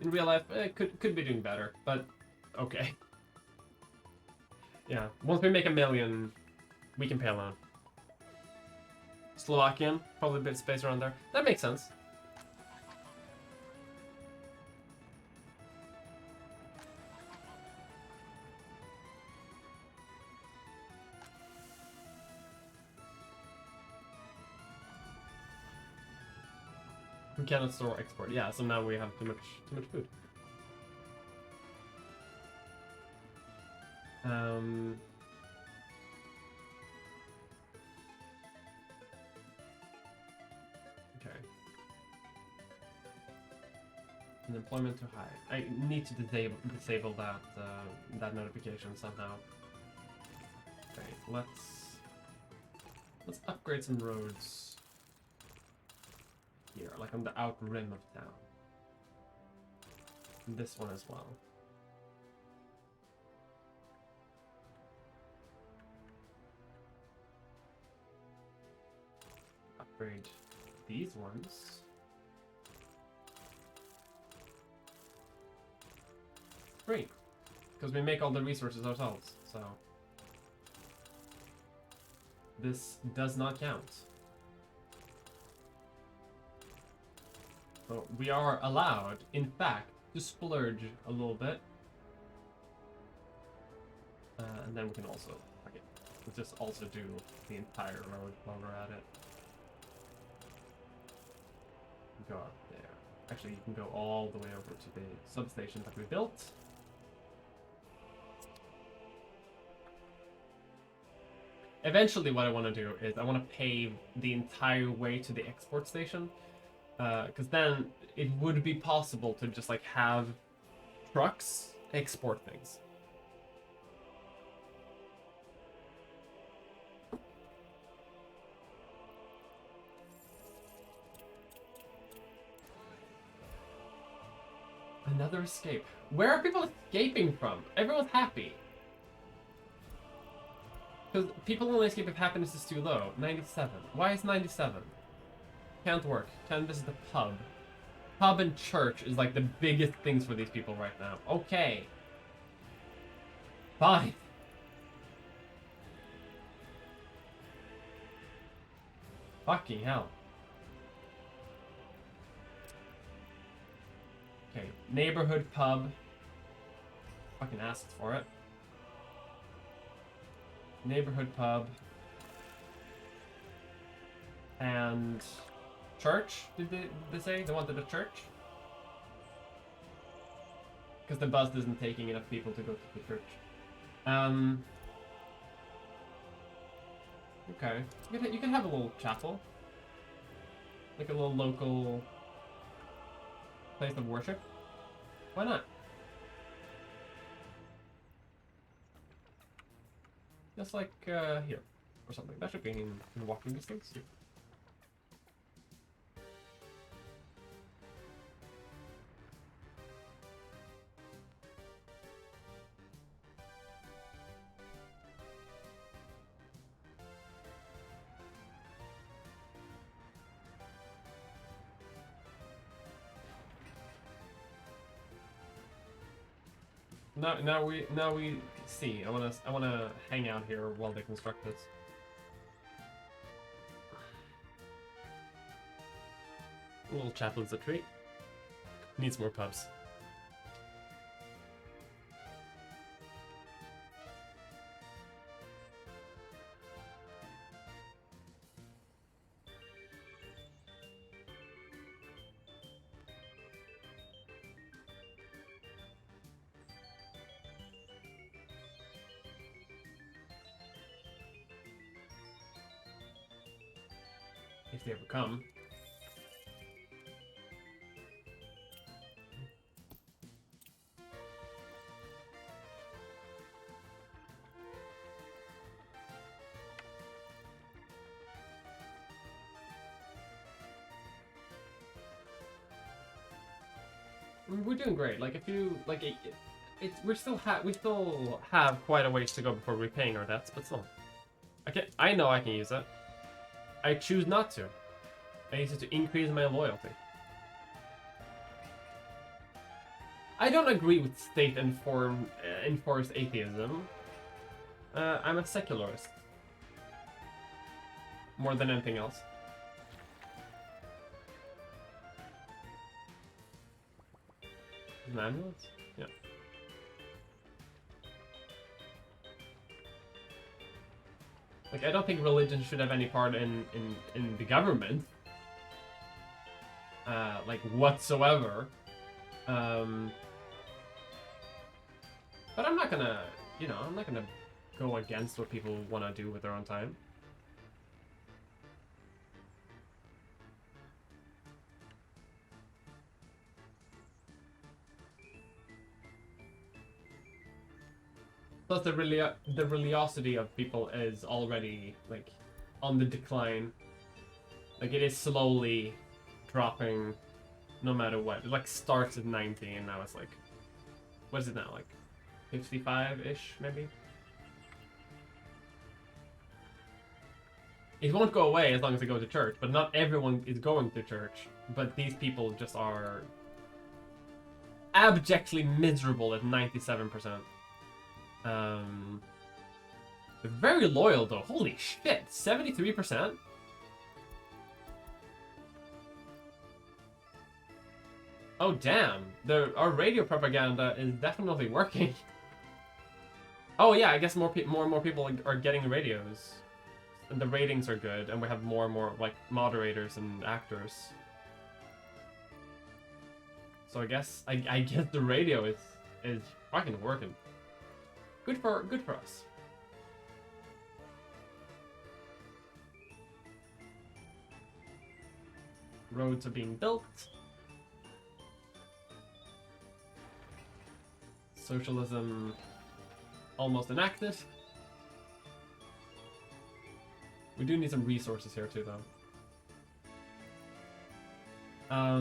In real life, could be doing better, but okay. Yeah, once we make 1 million, we can pay a loan. Slovakian, probably a bit of space around there. That makes sense. We cannot store or export. Yeah, so now we have too much food. Okay. Unemployment too high. I need to disable that that notification somehow. Okay, let's upgrade some roads here, like on the outer rim of town. And this one as well. Upgrade these ones. Great, because we make all the resources ourselves, so this does not count. So we are allowed, in fact, to splurge a little bit. And then we can also Let's just also do the entire road while we're at it. Go up there. Actually, you can go all the way over to the substation that we built. Eventually, what I want to do is I want to pave the entire way to the export station. Because then it would be possible to just like have trucks export things. Another escape. Where are people escaping from? Everyone's happy. Because people only escape if happiness is too low. 97. Why is 97? Can't work. Can't visit the pub. Pub and church is like the biggest things for these people right now. Okay. Fine. Fucking hell. Okay, neighborhood pub. Fucking asked for it. Neighborhood pub. And church, did they say? They wanted a church? Because the bus isn't taking enough people to go to the church. Okay. You can have a little chapel. Like a little local place of worship. Why not? Just like here or something. That should be in walking distance. Now we see. I wanna hang out here while they construct this. A little chapel is a treat. Needs more pubs. If they ever come. We're doing great. Like if you like we still have quite a ways to go before repaying our debts, but still. I know I can use it. I choose not to. I use it to increase my loyalty. I don't agree with state-enforced atheism. I'm a secularist. More than anything else. An ambulance? Yeah. Like, I don't think religion should have any part in the government. Like, whatsoever. But I'm not gonna, I'm not gonna go against what people want to do with their own time. Plus, the religiosity of people is already, like, on the decline. Like, it is slowly dropping no matter what. It, like, starts at 90 and now it's, like, what is it now? Like, 55-ish, maybe? It won't go away as long as they go to church, but not everyone is going to church. But these people just are abjectly miserable at 97%. They're very loyal though. Holy shit, 73%? Oh damn, our radio propaganda is definitely working. Oh yeah, I guess more and more people are getting radios, and the ratings are good, and we have more and more like moderators and actors. So I guess the radio is fucking working. Good for us. Roads are being built. Socialism almost enacted. We do need some resources here too, though. I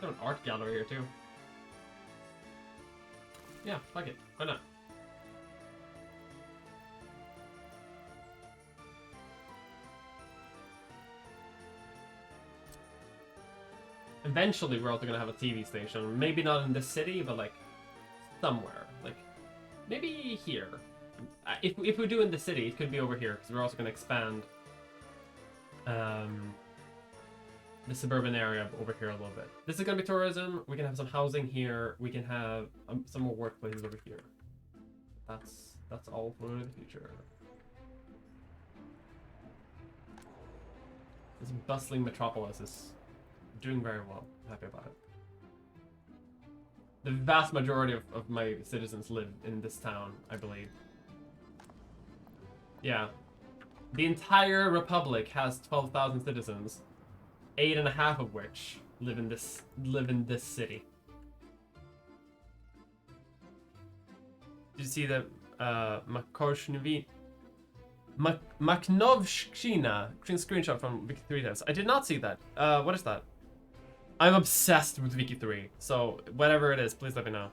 got an art gallery here too. Yeah, fuck it. Why not? Eventually, we're also gonna have a TV station. Maybe not in the city, but like somewhere. Like maybe here. If we do in the city, it could be over here because we're also gonna expand the suburban area over here a little bit. This is gonna be tourism. We can have some housing here. We can have some more workplaces over here. That's all for the future. This bustling metropolis is doing very well. I'm happy about it. The vast majority of my citizens live in this town, I believe. Yeah. The entire republic has 12,000 citizens, 8.5 of which live in this city. Did you see the Makhnovshchina screenshot from Wiki 3 test? I did not see that. What is that? I'm obsessed with Wiki 3, so whatever it is, please let me know.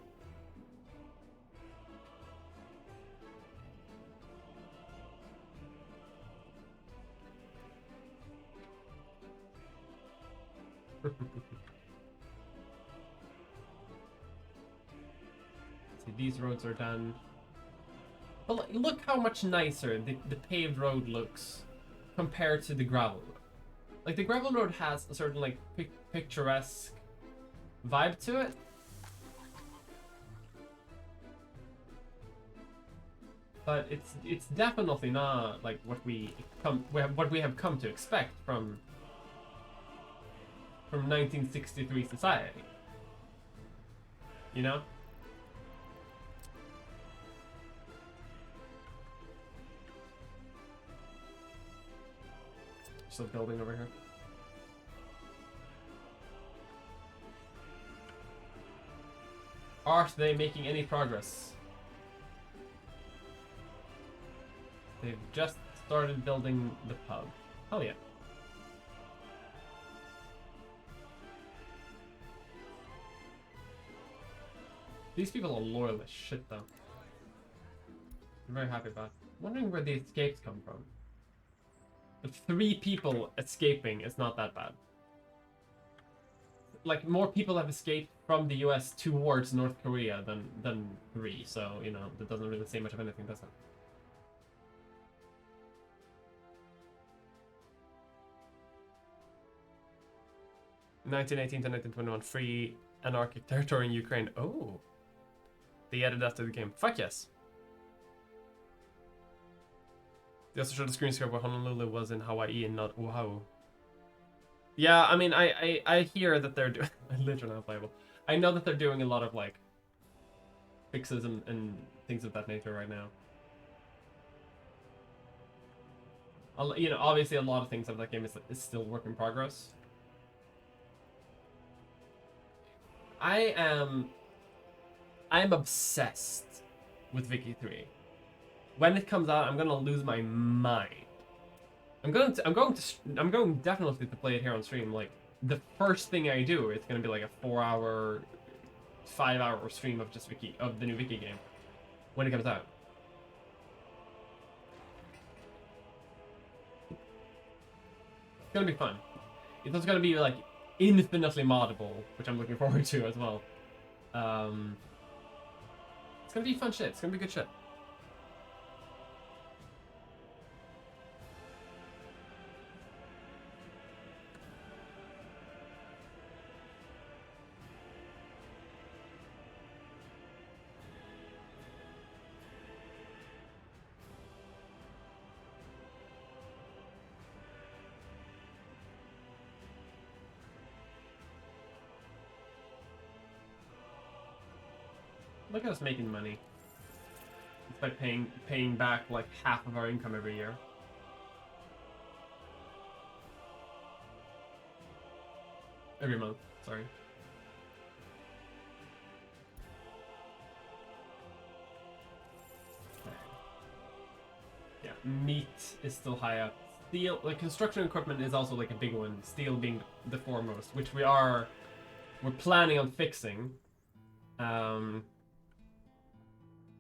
See, these roads are done. But look how much nicer the paved road looks compared to the gravel road. Like, the gravel road has a certain, like, picturesque vibe to it. But it's definitely not like what we have come to expect from 1963 society. You know? Still building over here. Are they making any progress? They've just started building the pub. Hell yeah. These people are loyal as shit though. I'm very happy about it. Wondering where the escapes come from. But 3 people escaping is not that bad. Like, more people have escaped from the US towards North Korea than 3, so, you know, that doesn't really say much of anything, does it? (1918 to 1921) free anarchic territory in Ukraine. Oh. They added that to the game. Fuck yes. They also showed a screen scrap where Honolulu was in Hawaii and not Oahu. Yeah, I mean, I hear that they're doing... I literally not playable. I know that they're doing a lot of, like, fixes and things of that nature right now. You know, obviously a lot of things of that game is still work in progress. I'm obsessed with Wiki 3. When it comes out, I'm gonna lose my mind. I'm going definitely to play it here on stream. Like, the first thing I do, it's gonna be like a 4-hour, 5-hour stream of just the new Wiki game when it comes out. It's gonna be fun. It's also gonna be like infinitely moddable, which I'm looking forward to as well. It's gonna be fun shit. It's gonna be good shit. Look at us making money. It's by paying back like half of our income every year. Every month, sorry. Okay. Yeah, meat is still high up. Steel, like construction equipment is also like a big one. Steel being the foremost, which we're planning on fixing.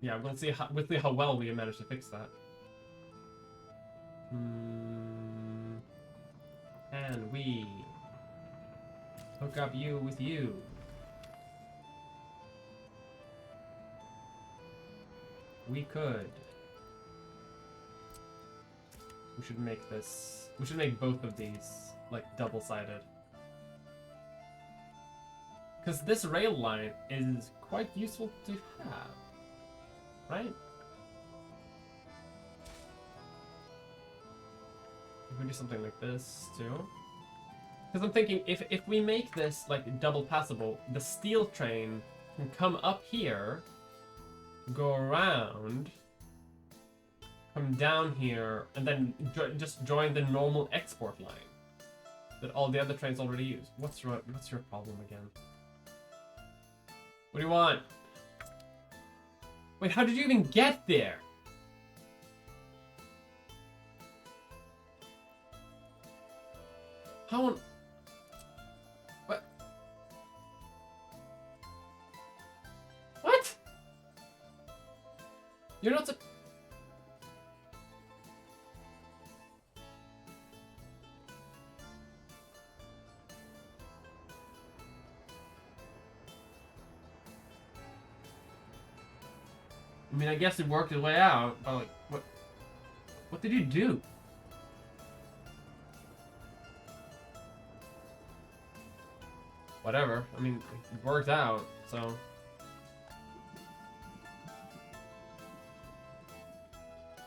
Yeah, we'll see how well we manage to fix that. Can we hook up you with you? We could. We should make this. We should make both of these like double-sided. Because this rail line is quite useful to have, right? We can do something like this too. Because I'm thinking if we make this like double passable, the steel train can come up here, go around, come down here, and then just join the normal export line that all the other trains already use. What's your problem again? What do you want? Wait, how did you even get there? How on... What? What? You're not... I mean, I guess it worked its way out, but like, what did you do? Whatever. I mean, it worked out, so...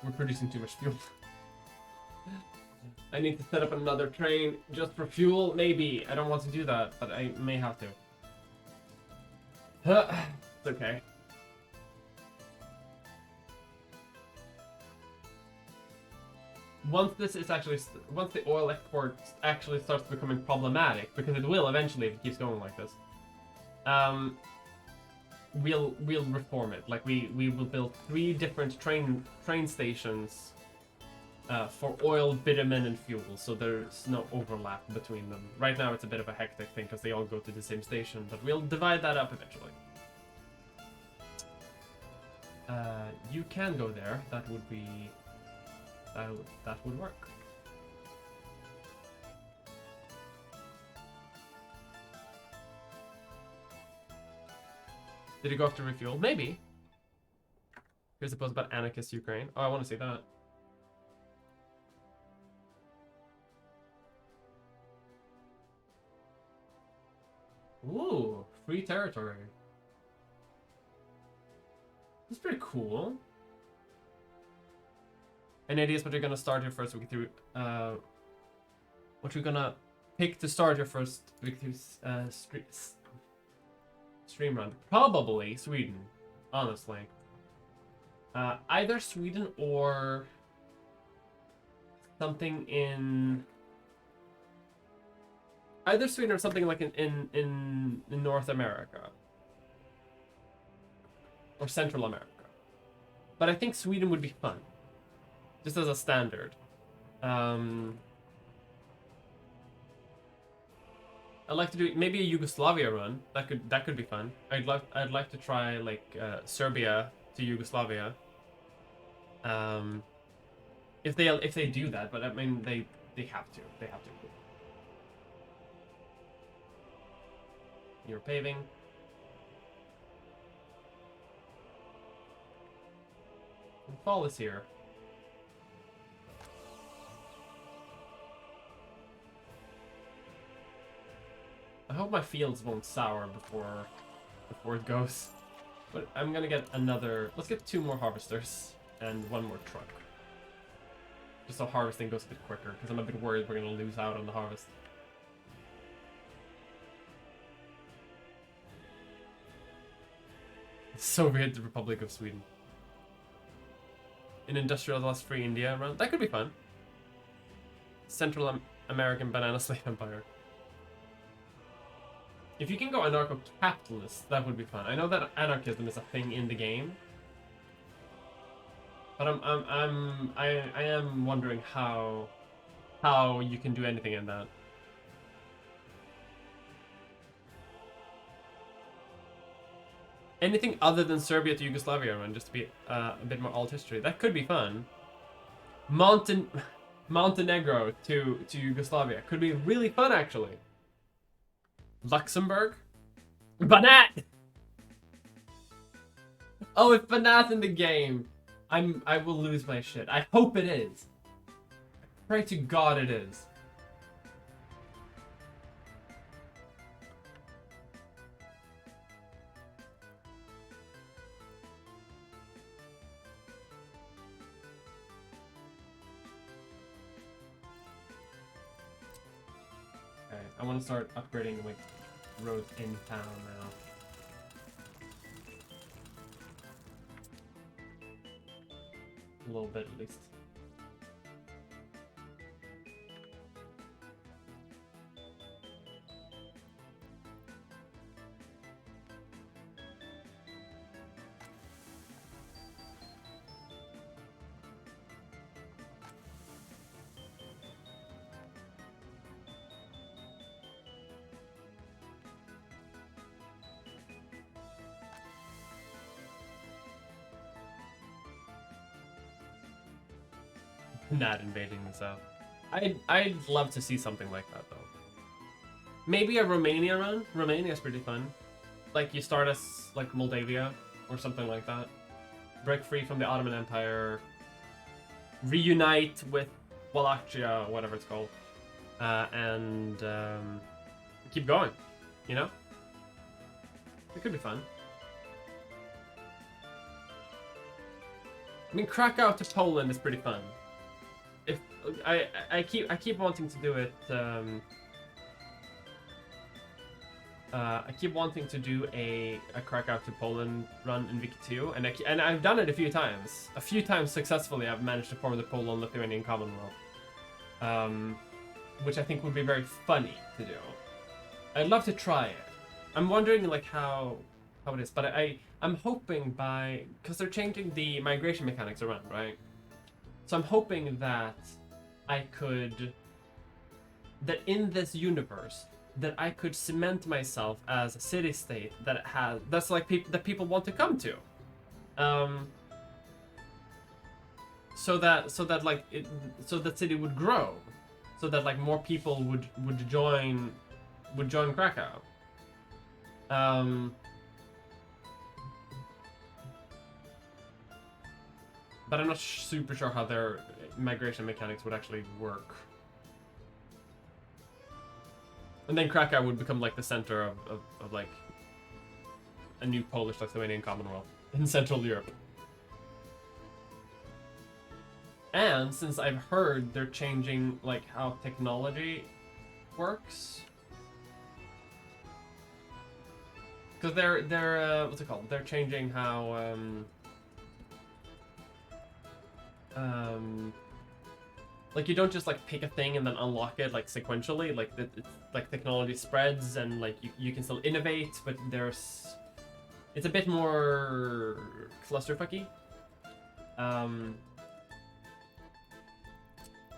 We're producing too much fuel. I need to set up another train just for fuel? Maybe. I don't want to do that, but I may have to. It's okay. Once the oil export actually starts becoming problematic, because it will eventually if it keeps going like this, we'll reform it. Like we will build 3 different train stations for oil, bitumen, and fuel, so there's no overlap between them. Right now it's a bit of a hectic thing because they all go to the same station, but we'll divide that up eventually. You can go there. That would be... That would work. Did he go after refuel? Maybe. Here's a post about anarchist Ukraine. Oh, I want to see that. Ooh, free territory. That's pretty cool. Any ideas what you're gonna start your first week through? What you're gonna pick to start your first week through stream run? Probably Sweden, honestly. Either Sweden or something in. Either Sweden or something like in North America or Central America. But I think Sweden would be fun. Just as a standard. I'd like to do maybe a Yugoslavia run. That could be fun. I'd like to try like Serbia to Yugoslavia. If they do that, but I mean they have to. They have to. You're paving. And fall is here. I hope my fields won't sour before it goes. But I'm gonna get another... Let's get 2 more harvesters and 1 more truck. Just so harvesting goes a bit quicker, because I'm a bit worried we're gonna lose out on the harvest. Soviet Republic of Sweden. An industrialized free India around. That could be fun. Central American banana slave empire. If you can go anarcho-capitalist, that would be fun. I know that anarchism is a thing in the game, but I am wondering how you can do anything in that. Anything other than Serbia to Yugoslavia run, just to be a bit more alt history. That could be fun. Montenegro to Yugoslavia could be really fun, actually. Luxembourg? Banat! Oh, if Banat's in the game, I will lose my shit. I hope it is. I pray to God it is. Okay, I want to start upgrading like roads in town now. A little bit at least. Not invading the south. I'd love to see something like that though. Maybe a Romania run. Romania's pretty fun. Like you start as like Moldavia or something like that. Break free from the Ottoman Empire. Reunite with Wallachia, whatever it's called, and keep going. You know, it could be fun. I mean, Krakow to Poland is pretty fun. If I keep wanting to do it. I keep wanting to do a Krakow to Poland run in Wiki 2, and I've done it a few times. A few times successfully, I've managed to form the Poland-Lithuanian Commonwealth, which I think would be very funny to do. I'd love to try it. I'm wondering like how it is, but I'm hoping because they're changing the migration mechanics around, right? So I'm hoping that that in this universe, that I could cement myself as a city-state that's like that people want to come to, so that city would grow, so that like more people would join Krakow. But I'm not super sure how their migration mechanics would actually work. And then Krakow would become like the center of like a new Polish-Lithuanian Commonwealth in Central Europe. And since I've heard they're changing like how technology works, because they're what's it called? They're changing how like you don't just like pick a thing and then unlock it like sequentially, like like technology spreads and like you can still innovate, but it's a bit more clusterfucky,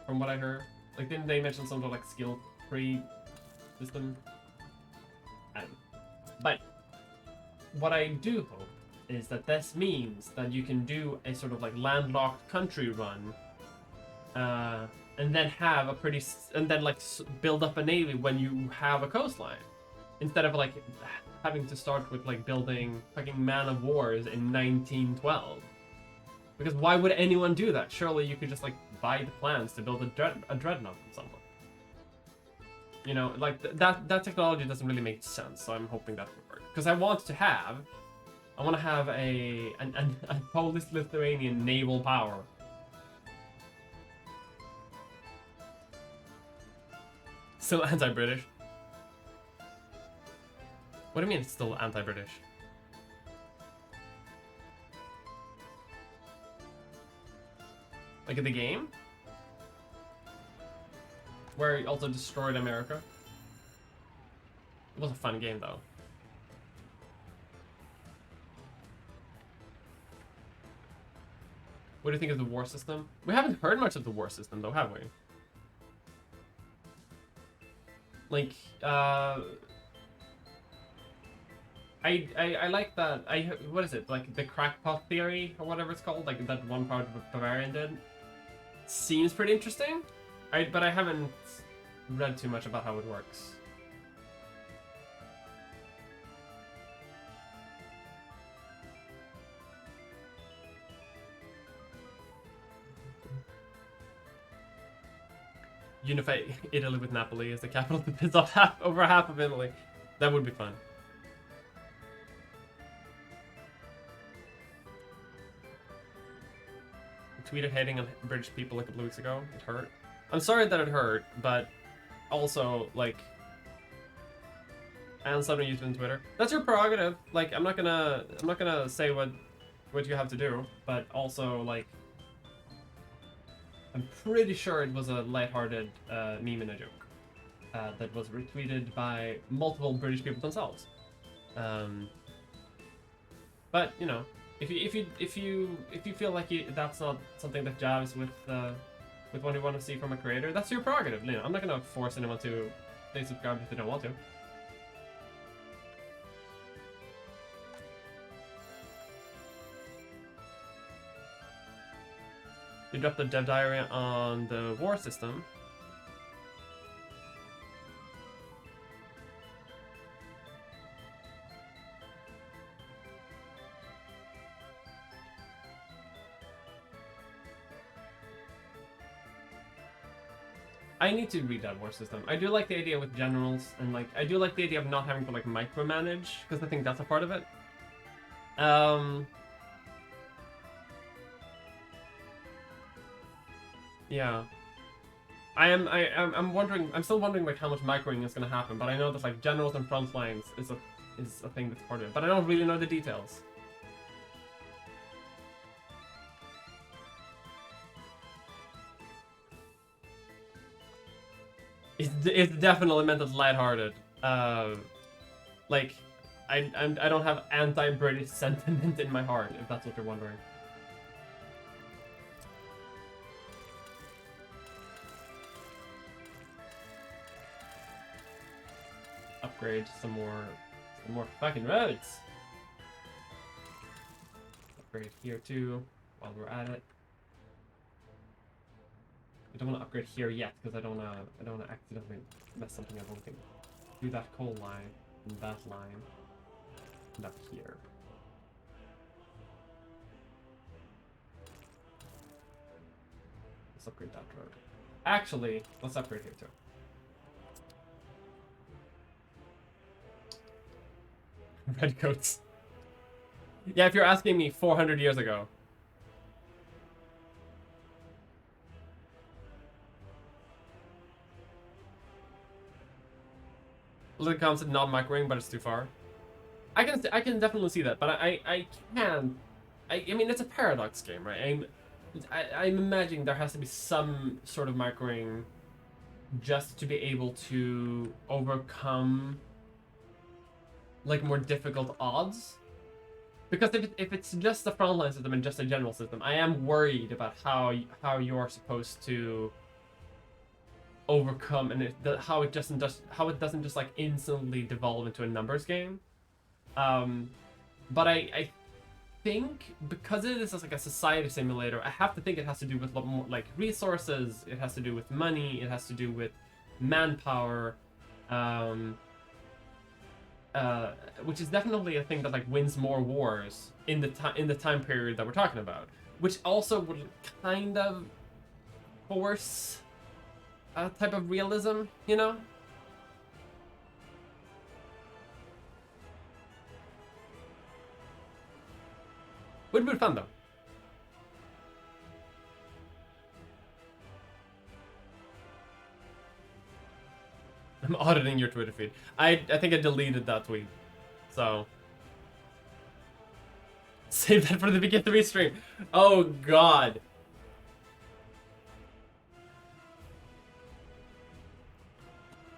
from what I heard. Like, didn't they mention something like skill tree system? I don't know. But what I do hope is that this means that you can do a sort of like landlocked country run, and then have build up a navy when you have a coastline, instead of like having to start with like building fucking man of wars in 1912. Because why would anyone do that? Surely you could just like buy the plans to build a dreadnought from someone. You know, like that technology doesn't really make sense. So I'm hoping that will work. Because I want to have a Polish-Lithuanian naval power. Still anti-British. What do you mean it's still anti-British? Like in the game? Where he also destroyed America. It was a fun game though. What do you think of the war system? We haven't heard much of the war system though, have we? Like, I like that. What is it? Like the crackpot theory or whatever it's called. Like that one part of Bavarian did. Seems pretty interesting. But I haven't read too much about how it works. Unify Italy with Napoli as the capital to piss off over half of Italy. That would be fun. Tweeted hating on British people like a couple weeks ago. It hurt. I'm sorry that it hurt, but also like, and someone used it on Twitter. That's your prerogative. Like, I'm not gonna say what you have to do, but also like, I'm pretty sure it was a lighthearted meme and a joke that was retweeted by multiple British people themselves. But you know, if you feel like that's not something that jives with what you want to see from a creator, that's your prerogative. You know, I'm not gonna force anyone to stay subscribed if they don't want to. You dropped the dev diary on the war system. I need to read that war system. I do like the idea with generals, and like I do like the idea of not having to like micromanage, because I think that's a part of it. Yeah. I'm wondering. I'm still wondering like how much microing is gonna happen, but I know that like generals and front lines is a thing that's part of it, but I don't really know the details. It's definitely meant as lighthearted. Like, I don't have anti-British sentiment in my heart, if that's what you're wondering. Upgrade some more fucking roads. Upgrade here too, while we're at it. I don't want to upgrade here yet because I don't want to accidentally mess something up. We can do that coal line and that line and up here. Let's upgrade that road. Actually, let's upgrade here too. Redcoats. Yeah, if you're asking me 400 years ago. Look at the concept non-microing, but it's too far. I can definitely see that, but I can't. I mean, it's a paradox game, right? I'm imagining there has to be some sort of microing just to be able to overcome like more difficult odds. Because if it's just a frontline system and just a general system, I am worried about how you're supposed to overcome and how it doesn't just like instantly devolve into a numbers game. But I think because it is like a society simulator, I have to think it has to do with a lot more like resources. It has to do with money. It has to do with manpower. Which is definitely a thing that like wins more wars in the time period that we're talking about, which also would kind of force a type of realism, you know? Would be fun though. I'm auditing your Twitter feed. I think I deleted that tweet. So save that for the Begin 3 stream. Oh god.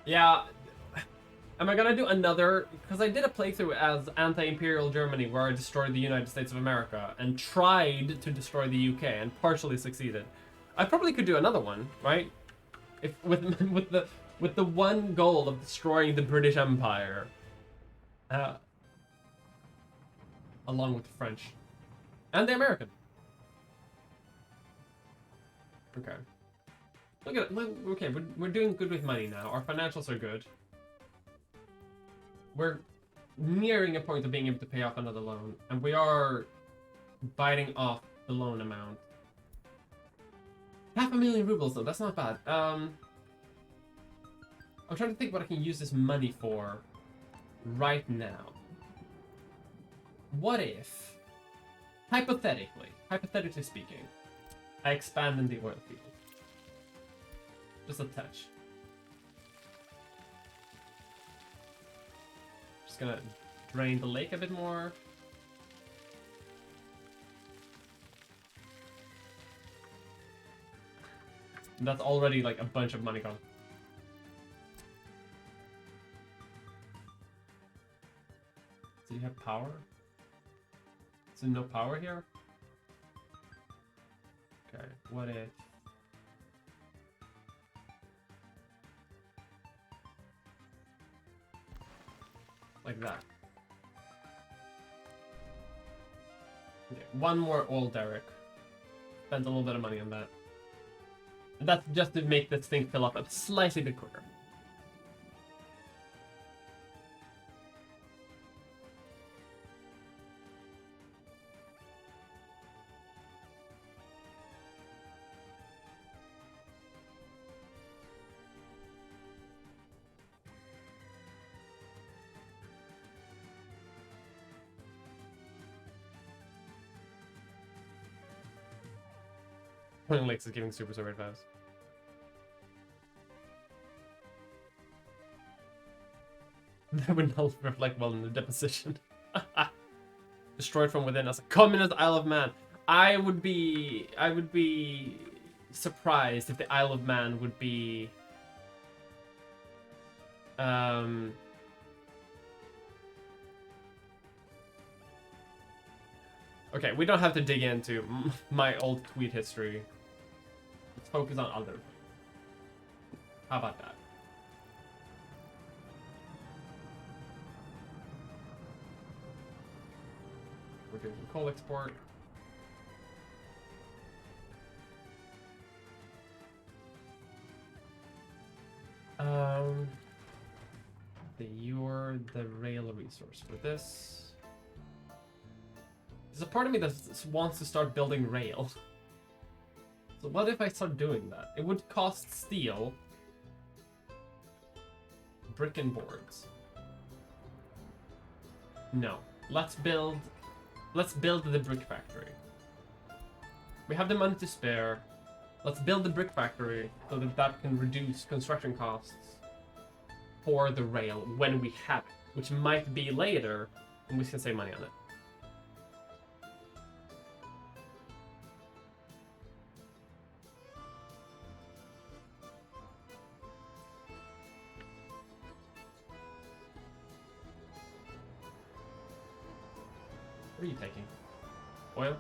Yeah. Am I gonna do another? Because I did a playthrough as anti-imperial Germany where I destroyed the United States of America and tried to destroy the UK and partially succeeded. I probably could do another one, right? If with with the one goal of destroying the British Empire, uh, along with the French and the American. Okay. Look at it. Look, okay, we're doing good with money now. Our financials are good. We're nearing a point of being able to pay off another loan, and we are biting off the loan amount. 500,000 rubles though, that's not bad. I'm trying to think what I can use this money for right now. What if, hypothetically speaking, I expand in the oil field? Just a touch. Just gonna drain the lake a bit more. And that's already like a bunch of money gone. Do you have power? Is there no power here? Okay, what if... like that. Okay, one more oil derrick. Spent a little bit of money on that. And that's just to make this thing fill up a slightly bit quicker. Twin Lakes is giving super fast. That would not reflect well in the deposition. Destroyed from within as a communist Isle of Man. I would be surprised if the Isle of Man would be okay, we don't have to dig into my old tweet history. Let's focus on other. How about that? We're doing some coal export. You're the rail resource for this. There's a part of me that wants to start building rail. So what if I start doing that? It would cost steel, brick and boards. No. Let's build the brick factory. We have the money to spare. Let's build the brick factory so that can reduce construction costs for the rail when we have it, which might be later, and we can save money on it. What are you taking? Oil?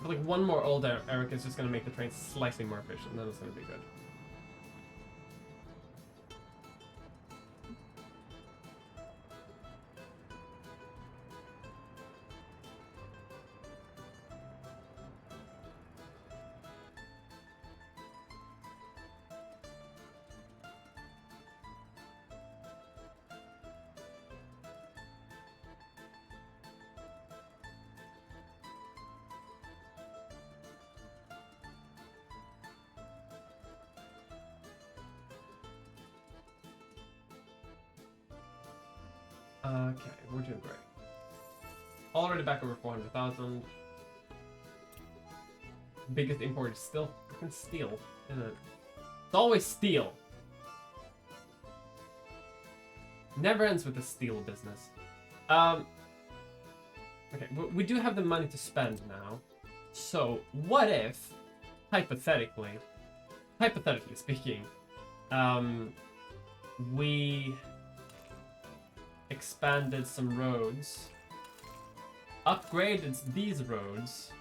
But like one more old Eric is just gonna make the train slightly more efficient, and then it's gonna be good. Okay, we're doing great. Already back over 400,000. Biggest import is still freaking steel, isn't it? It's always steel. Never ends with the steel business. Okay, we do have the money to spend now. So, what if, hypothetically, hypothetically speaking, we expanded some roads, upgraded these roads,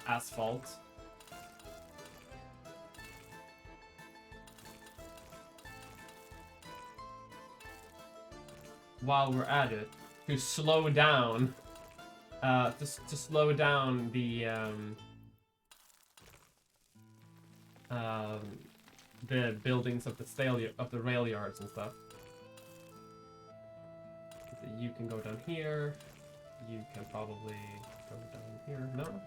asphalt, while we're at it, to slow down, to slow down the buildings of the rail yards and stuff. So you can go down here. You can probably go down here. No.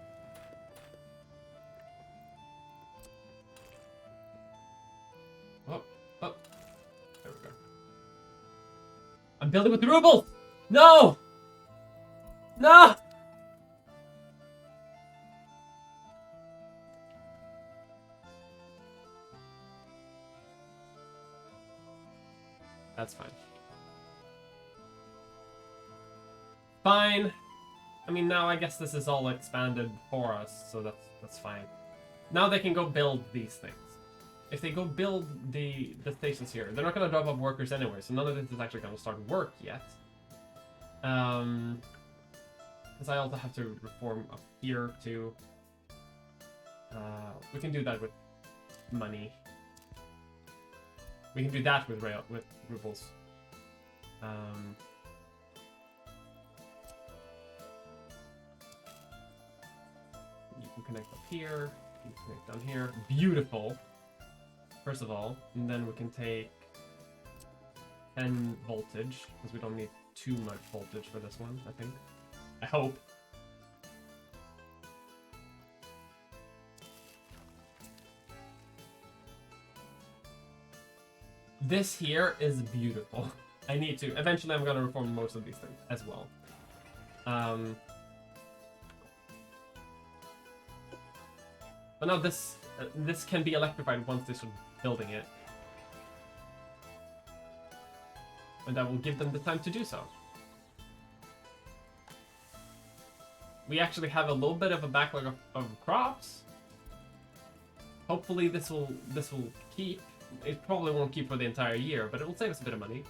Oh, oh. There we go. I'm building with the rubles! No! No! That's fine. Fine. I mean, now I guess this is all expanded for us, so that's fine. Now they can go build these things. If they go build the stations here, they're not going to drop off workers anyway, so none of this is actually going to start work yet. Because I also have to reform up here too. We can do that with money. We can do that with rubles. You can connect up here. You can connect down here. Beautiful. First of all, and then we can take 10 voltage because we don't need too much voltage for this one. I think. I hope. This here is beautiful. I need to. Eventually, I'm going to reform most of these things as well. But now this can be electrified once they start building it. And that will give them the time to do so. We actually have a little bit of a backlog of crops. Hopefully this will keep. It probably won't keep for the entire year, but it will save us a bit of money.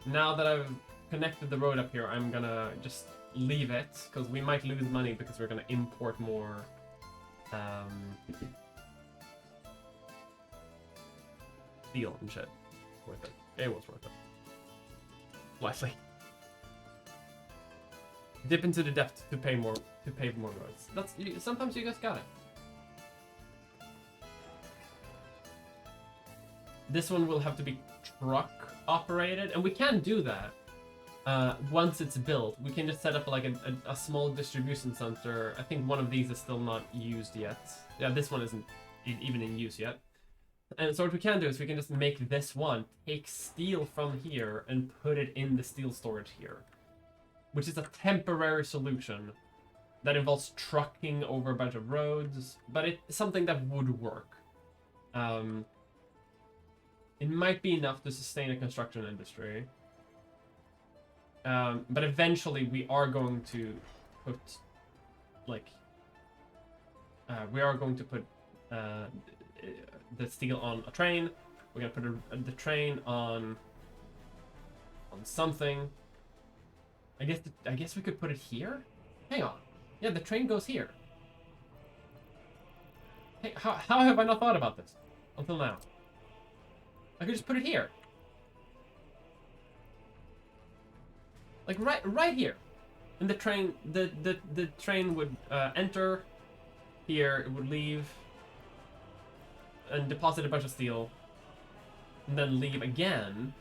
Now that I've connected the road up here, I'm gonna just leave it, because we might lose money because we're gonna import more steel and shit. Worth it. It was worth it. Wisely. Dip into the depth to pave more roads. Sometimes you just got it. This one will have to be truck operated, and we can do that once it's built. We can just set up like a small distribution center. I think one of these is still not used yet. Yeah, this one isn't even in use yet. And so what we can do is we can just make this one, take steel from here and put it in the steel storage here, which is a temporary solution that involves trucking over a bunch of roads, but it's something that would work. It might be enough to sustain a construction industry. But eventually we are going to put, the steel on a train. We're going to put the train on something. I guess we could put it here? Hang on. Yeah, the train goes here. Hey, how have I not thought about this until now? I could just put it here. Like right here. And the train would enter here, it would leave and deposit a bunch of steel. And then leave again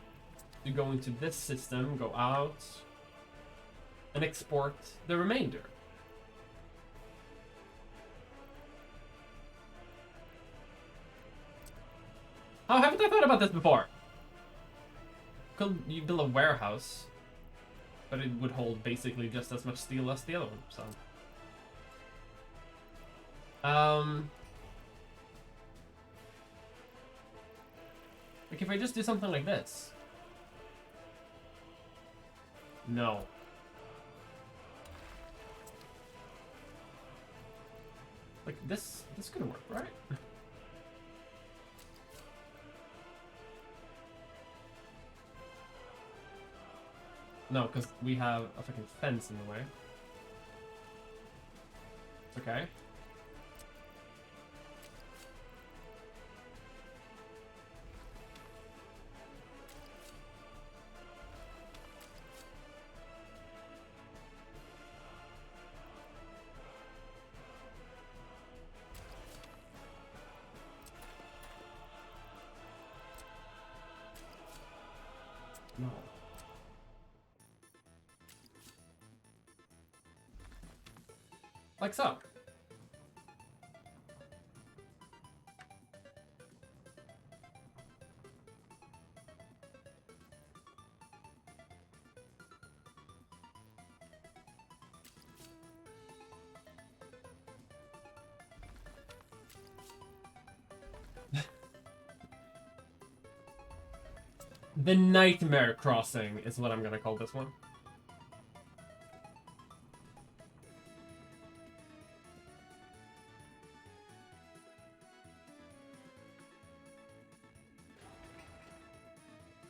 to go into this system, go out, and export the remainder. How haven't I thought about this before? Could you build a warehouse, but it would hold basically just as much steel as the other one, so. Like if I just do something like this. No. Like this could work, right? No, because we have a fucking fence in the way. It's okay. No. Like so. The Nightmare Crossing is what I'm gonna call this one.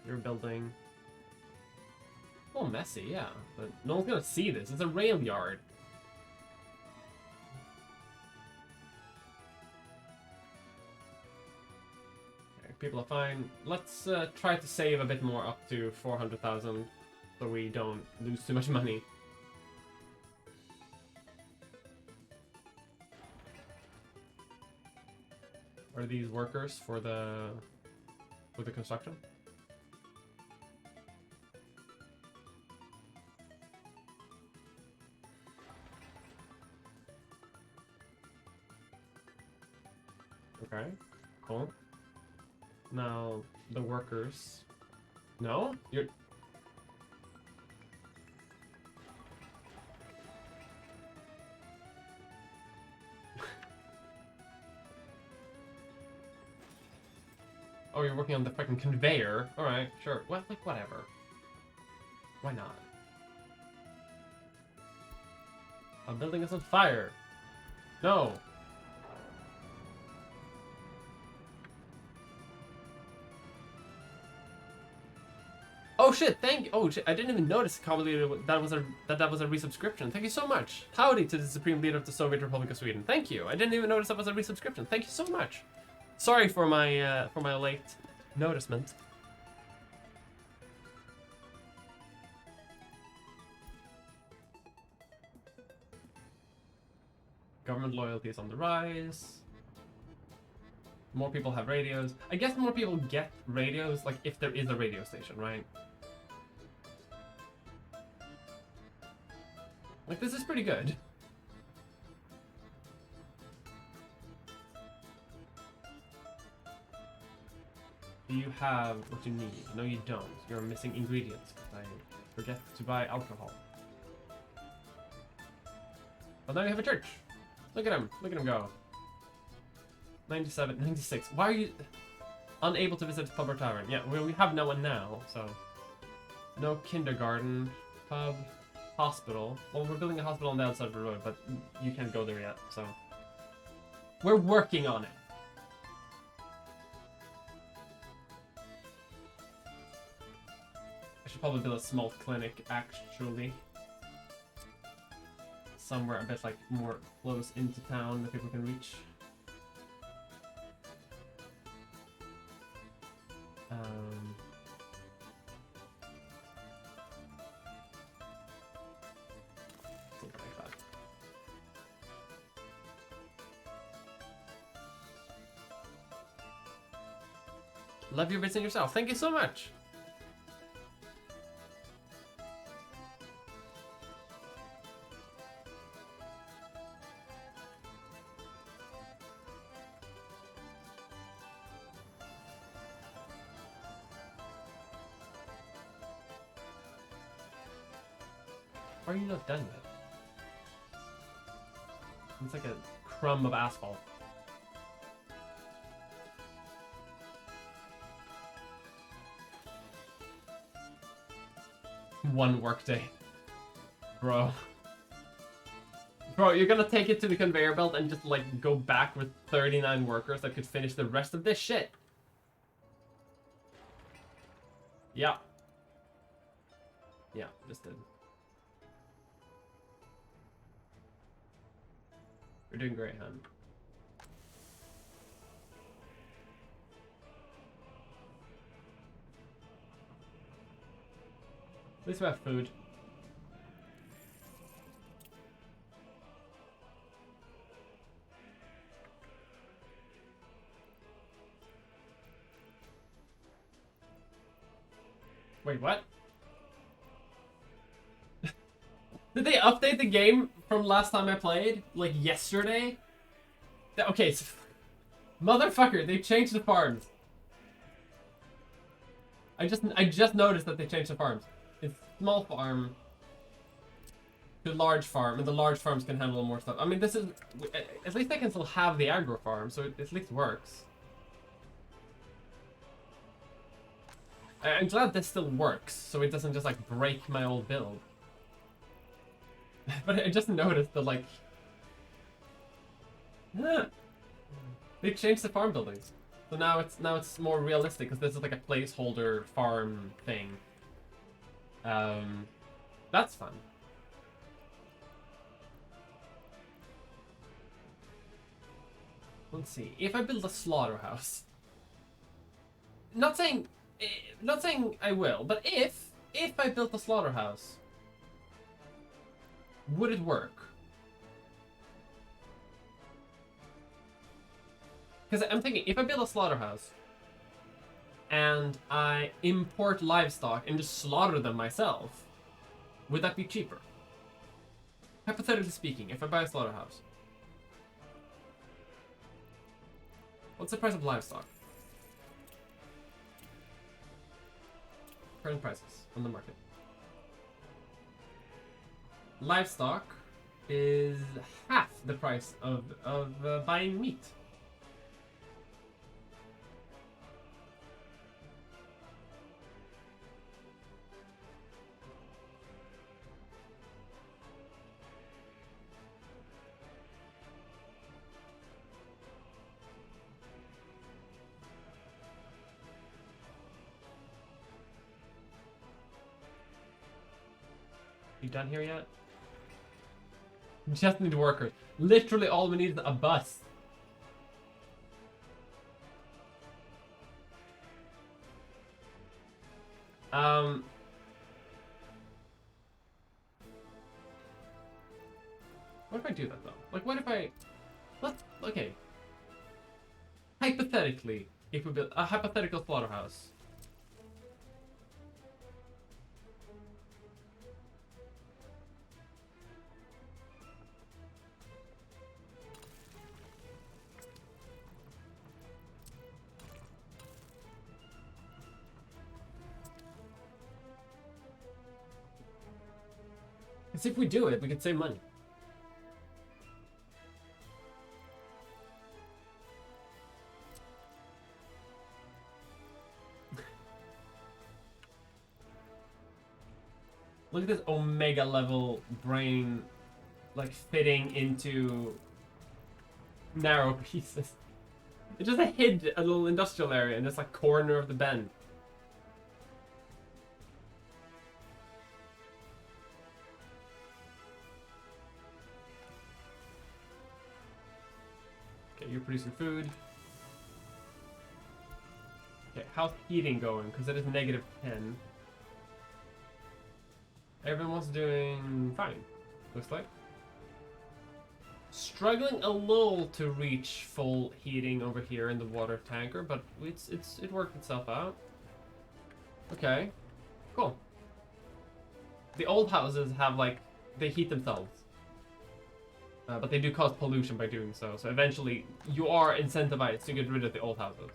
You're building... a little messy, yeah, but no one's gonna see this. It's a rail yard. Okay, people are fine. Let's try to save a bit more up to 400,000 so we don't lose too much money. Are these workers for the construction? Okay, cool. Now, the workers... No? You're... Oh, you're working on the fucking conveyor. Alright, sure. Well, like, whatever. Why not? A building is on fire. No! Oh shit, oh shit, I didn't even notice that was a resubscription. Thank you so much. Howdy to the Supreme Leader of the Soviet Republic of Sweden. Thank you. I didn't even notice that was a resubscription. Thank you so much. Sorry for my late noticement. Government loyalty is on the rise. More people have radios. I guess more people get radios, like, if there is a radio station, right? Like, this is pretty good. Do you have what you need? No, you don't. You're missing ingredients. I forget to buy alcohol. Well, now you have a church. Look at him. Look at him go. 97, 96. Why are you unable to visit the pub or tavern? Yeah, we have no one now, so... No kindergarten, pub, hospital. Well, we're building a hospital on the outside of the road, but you can't go there yet, so... We're working on it. I should probably build a small clinic, actually. Somewhere a bit, like, more close into town that people can reach. Something like that. Love your bits in yourself. Thank you so much. Why are you not done yet? It's like a crumb of asphalt. One workday. Bro. Bro, you're gonna take it to the conveyor belt and just, like, go back with 39 workers that could finish the rest of this shit. Yeah. Yeah, just did. We're doing great, hun. At least we have food. Wait, what? Did they update the game from last time I played? Like yesterday? Okay, so, motherfucker, they changed the farms. I just noticed that they changed the farms. It's small farm to large farm, and the large farms can handle more stuff. I mean, this is... At least they can still have the aggro farm, so it at least works. I'm glad this still works, so it doesn't just, like, break my old build. But I just noticed that, like... They changed the farm buildings. So now it's more realistic, because this is like a placeholder farm thing. That's fun. Let's see. If I build a slaughterhouse... Not saying I will, but if I built a slaughterhouse, would it work? Because I'm thinking, if I build a slaughterhouse and I import livestock and just slaughter them myself, would that be cheaper? Hypothetically speaking, if I buy a slaughterhouse, what's the price of livestock? Current prices on the market. Livestock is half the price of buying meat. You done here yet? We just need workers. Literally all we need is a bus. What if I do that though? Like, what if I... Okay. Hypothetically, if we build a hypothetical slaughterhouse. Because if we do it, we could save money. Look at this Omega level brain, like, fitting into narrow pieces. It just hid a little industrial area in this, like, corner of the bend. Okay, you're producing food. Okay, how's heating going? Because it is -10. Everyone's doing fine, looks like. Struggling a little to reach full heating over here in the water tanker, but it worked itself out. Okay, cool. The old houses have, like, they heat themselves. But they do cause pollution by doing so, so eventually you are incentivized to get rid of the old houses.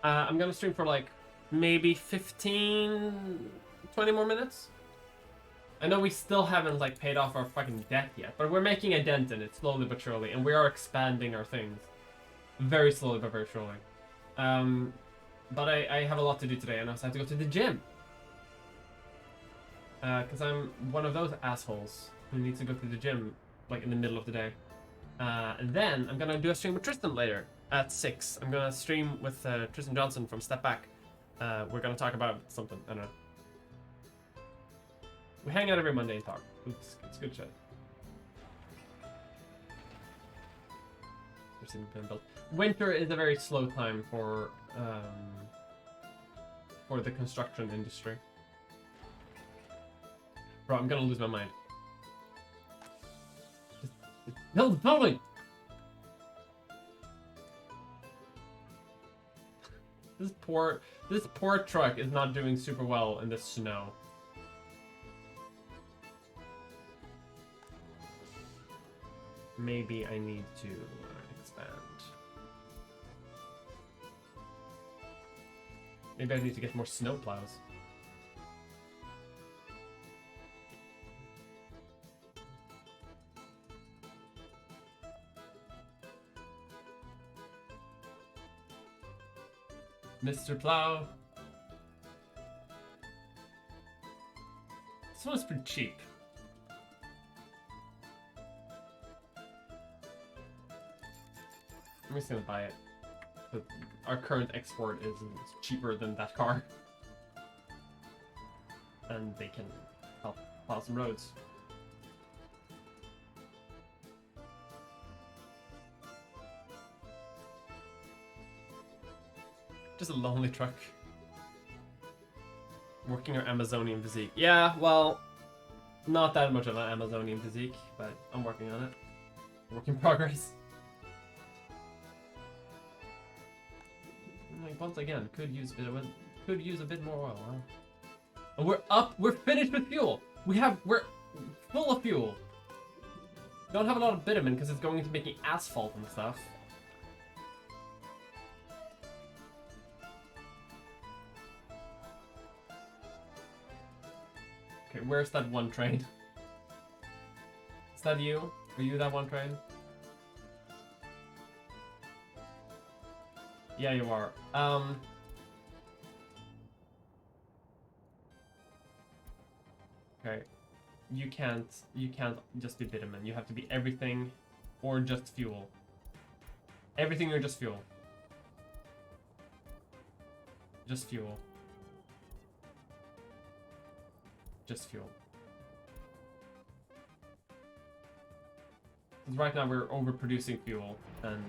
I'm gonna stream for like maybe 15, 20 more minutes. I know we still haven't like paid off our fucking debt yet, but we're making a dent in it slowly but surely, and we are expanding our things very slowly but very surely. But I have a lot to do today, and I also have to go to the gym. Because I'm one of those assholes who needs to go to the gym like in the middle of the day. And then I'm gonna do a stream with Tristan later at 6. I'm gonna stream with Tristan Johnson from Step Back. We're gonna talk about something. I don't know. We hang out every Monday and talk. It's good shit. Winter is a very slow time for the construction industry. Bro, I'm gonna lose my mind. No, totally. This poor truck is not doing super well in the snow. Maybe I need to expand. Maybe I need to get more snow plows. Mr. Plow. This one's pretty cheap. I'm just gonna buy it. But our current export is cheaper than that car. And they can help plow some roads. Just a lonely truck. Working our Amazonian physique. Yeah, well, not that much of an Amazonian physique, but I'm working on it. Work in progress. Like, once again, could use a bit more oil, huh? And we're finished with fuel. We're full of fuel. Don't have a lot of bitumen because it's going into making asphalt and stuff. Okay, where's that one train? Is that you? Are you that one train? Yeah, you are. Okay. You can't just be bitumen. You have to be everything or just fuel. Everything or just fuel. Just fuel. Just fuel. Because right now we're overproducing fuel, and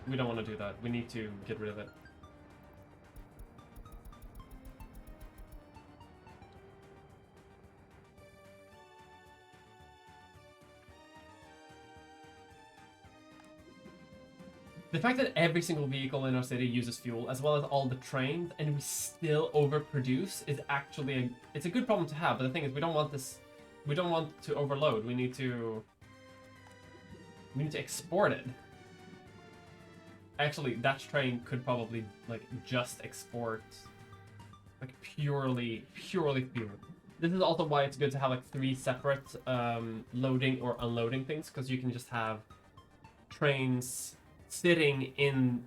we don't want to do that. We need to get rid of it. The fact that every single vehicle in our city uses fuel, as well as all the trains, and we still overproduce is actually it's a good problem to have. But the thing is, we don't want this. We don't want to overload. We need to export it. Actually, that train could probably like just export like purely fuel. This is also why it's good to have like 3 separate loading or unloading things, because you can just have trains sitting in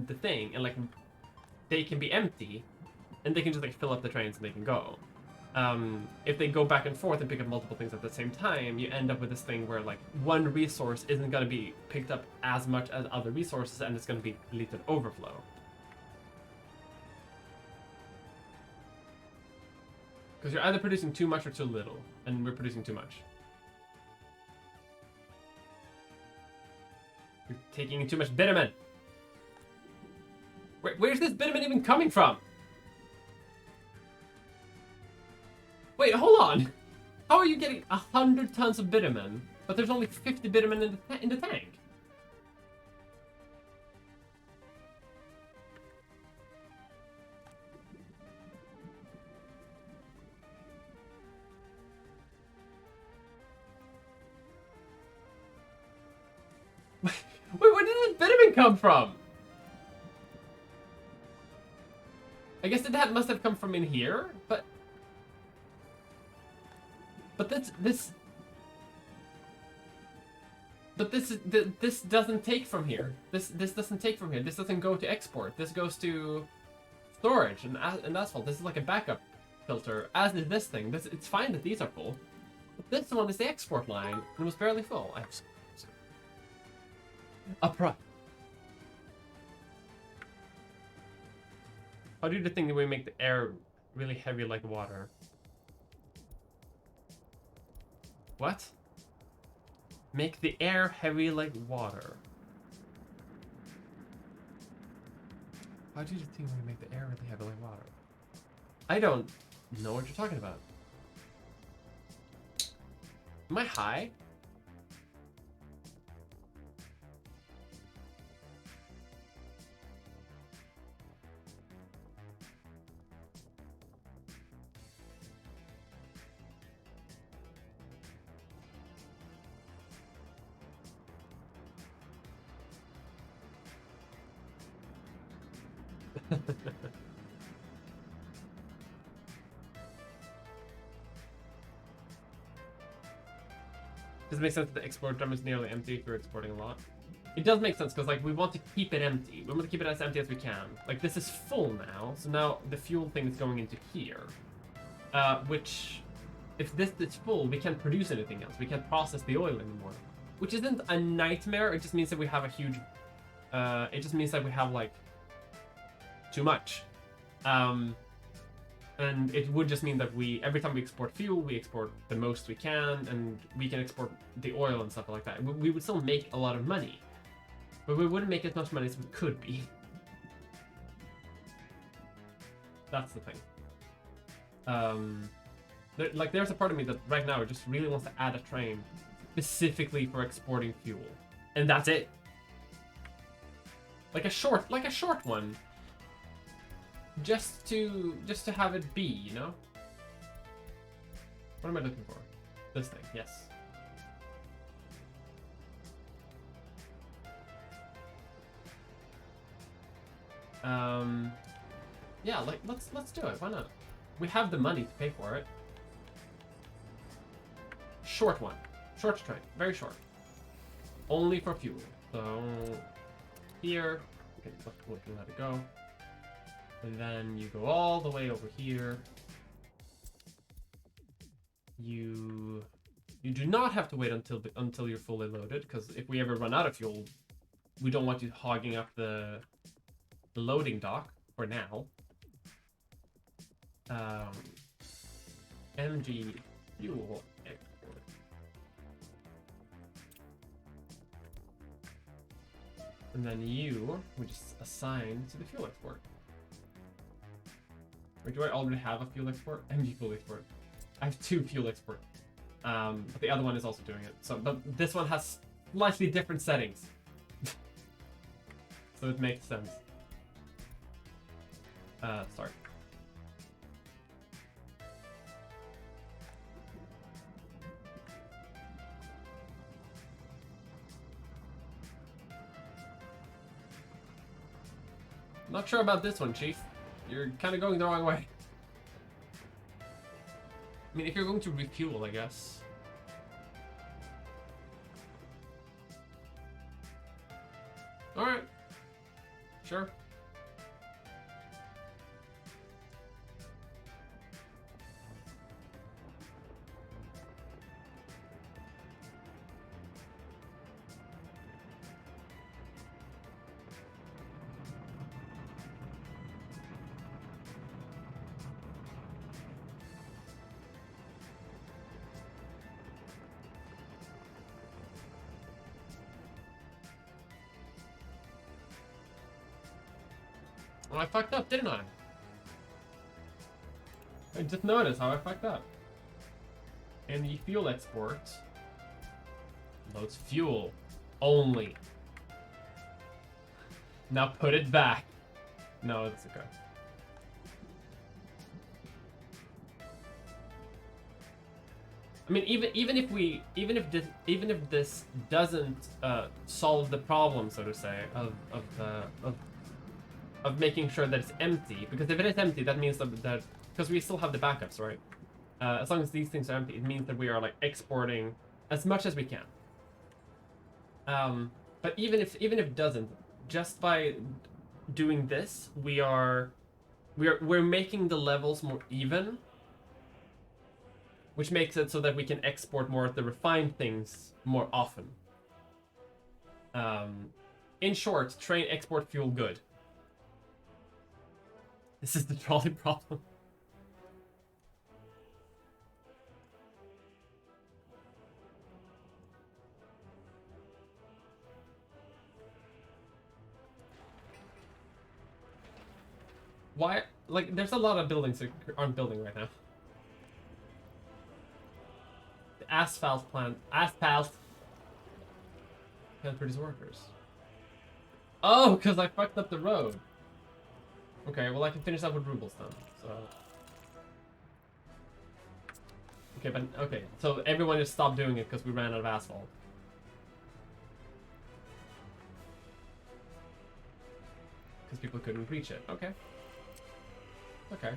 the thing, and like they can be empty and they can just like fill up the trains and they can go. If they go back and forth and pick up multiple things at the same time, you end up with this thing where like one resource isn't going to be picked up as much as other resources, and it's going to be lead to overflow. Because you're either producing too much or too little, and we're producing too much. You're taking in too much bitumen. Where's this bitumen even coming from? Wait, hold on. How are you getting 100 tons of bitumen, but there's only 50 bitumen in the tank? Wait, where did this bitumen come from? I guess that must have come from in here, but... But this doesn't take from here. This doesn't take from here. This doesn't go to export. This goes to storage and asphalt. This is like a backup filter, as is this thing. It's fine that these are full. But this one is the export line, and it was barely full. Upright. How do you think that we make the air really heavy like water? What? Make the air heavy like water. How do you think we make the air really heavy like water? I don't know what you're talking about. Am I high? Does it make sense that the export drum is nearly empty if you're exporting a lot? It does make sense, because like we want to keep it empty. We want to keep it as empty as we can. Like this is full now, so now the fuel thing is going into here. Which, if this is full, we can't produce anything else. We can't process the oil anymore. Which isn't a nightmare, it just means that we have a huge... it just means that we have like... too much. And it would just mean that every time we export fuel, we export the most we can, and we can export the oil and stuff like that. We would still make a lot of money, but we wouldn't make as much money as we could be. That's the thing. There's a part of me that right now just really wants to add a train specifically for exporting fuel, and that's it. Like a short one. Just to have it be, you know? What am I looking for? This thing, yes. Yeah, like let's do it. Why not? We have the money to pay for it. Short one. Short train. Very short. Only for fuel. So here, okay, we can let it go. And then you go all the way over here. You do not have to wait until you're fully loaded, because if we ever run out of fuel, we don't want you hogging up the loading dock for now. MG fuel export. And then you we just assign to the fuel export. Or do I already have a fuel export? MG fuel export. I have 2 fuel export. But the other one is also doing it. So, but this one has slightly different settings. So it makes sense. Sorry. Not sure about this one, Chief. You're kind of going the wrong way. I mean, if you're going to refuel, I guess. Alright. Sure. Well, I fucked up, didn't I? I just noticed how I fucked up. And the fuel export loads fuel only. Now put it back. No, it's okay. I mean, even if this doesn't solve the problem, so to say, of making sure that it's empty, because if it is empty, that means that because we still have the backups, right? As long as these things are empty, it means that we are like exporting as much as we can. But even if it doesn't, just by doing this, we're making the levels more even, which makes it so that we can export more of the refined things more often. In short, train export fuel good. This is the trolley problem. Why? Like, there's a lot of buildings that aren't building right now. The asphalt plant. Asphalt. Can't produce workers. Oh, because I fucked up the road. Okay, well I can finish that with rubles then. So. Okay, but okay, so everyone just stopped doing it because we ran out of asphalt. Because people couldn't reach it. Okay. Okay.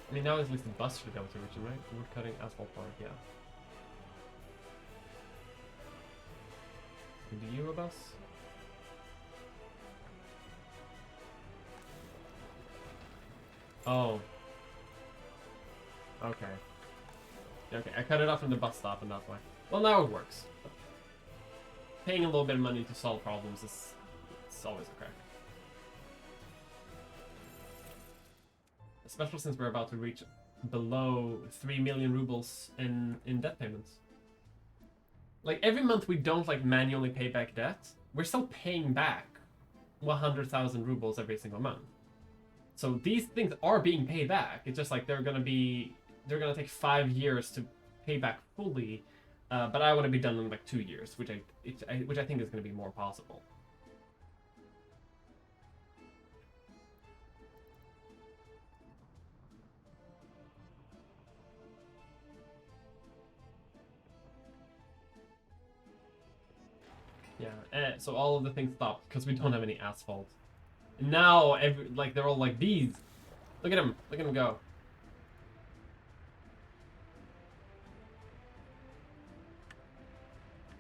I mean, now at least the bus should be able to reach it, right? Wood cutting, asphalt park, yeah. Do you a bus? Oh. Okay. Okay, I cut it off from the bus stop and that's why. Well, now it works. Paying a little bit of money to solve problems is it's always a crack. Especially since we're about to reach below 3 million rubles in debt payments. Like, every month we don't, like, manually pay back debt, we're still paying back 100,000 rubles every single month. So these things are being paid back. It's just like they're gonna take 5 years to pay back fully, but I want to be done in like 2 years, which I think is gonna be more possible. Yeah. So all of the things stopped because we don't have any asphalt. And now they're all like these. Look at him. Look at him go.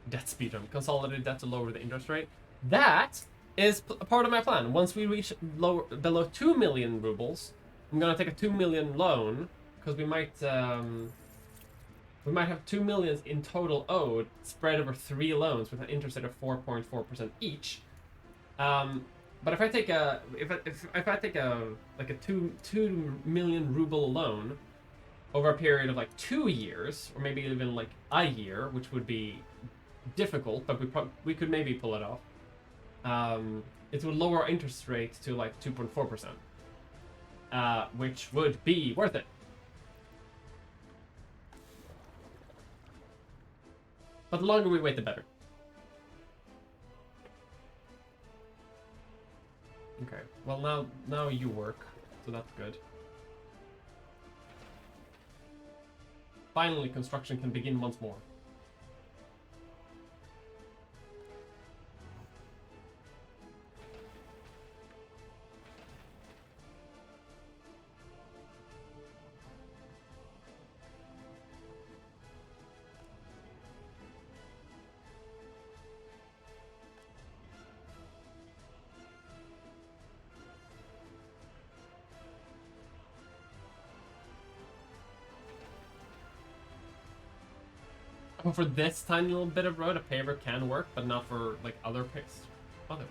Debt speedrun. Consolidate debt to lower the interest rate. That is a part of my plan. Once we reach below 2 million rubles, I'm gonna take a 2 million loan because we might have 2 million in total owed, spread over 3 loans with an interest rate of 4.4% each. But if I take a like a 2 million ruble loan over a period of like 2 years, or maybe even like a year, which would be difficult, but we could maybe pull it off. It would lower our interest rate to like 2.4%, which would be worth it. But the longer we wait, the better. Okay. Well, now you work, so that's good. Finally, construction can begin once more. Well, for this tiny little bit of road, a paver can work, but not for like other picks. Motherfucker.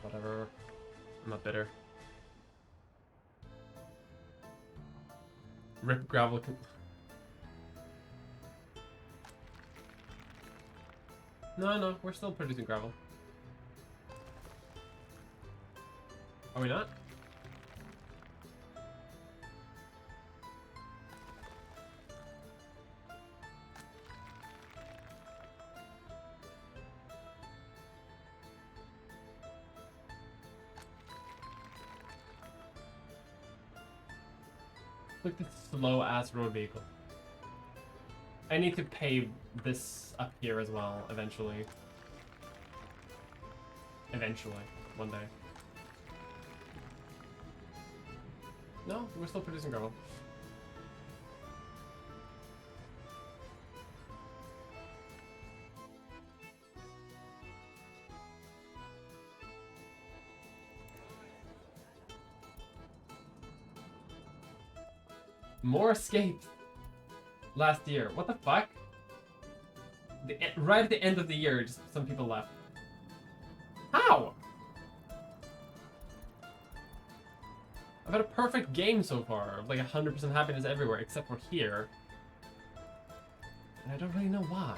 Whatever. I'm not bitter. Rip gravel. No, we're still producing gravel. Are we not? Look at this slow ass road vehicle. I need to pave this up here as well eventually. Eventually, one day. No, we're still producing gravel. More escaped last year. What the fuck? Right at the end of the year, just some people left. How? I've had a perfect game so far, like 100% happiness everywhere, except for here. And I don't really know why.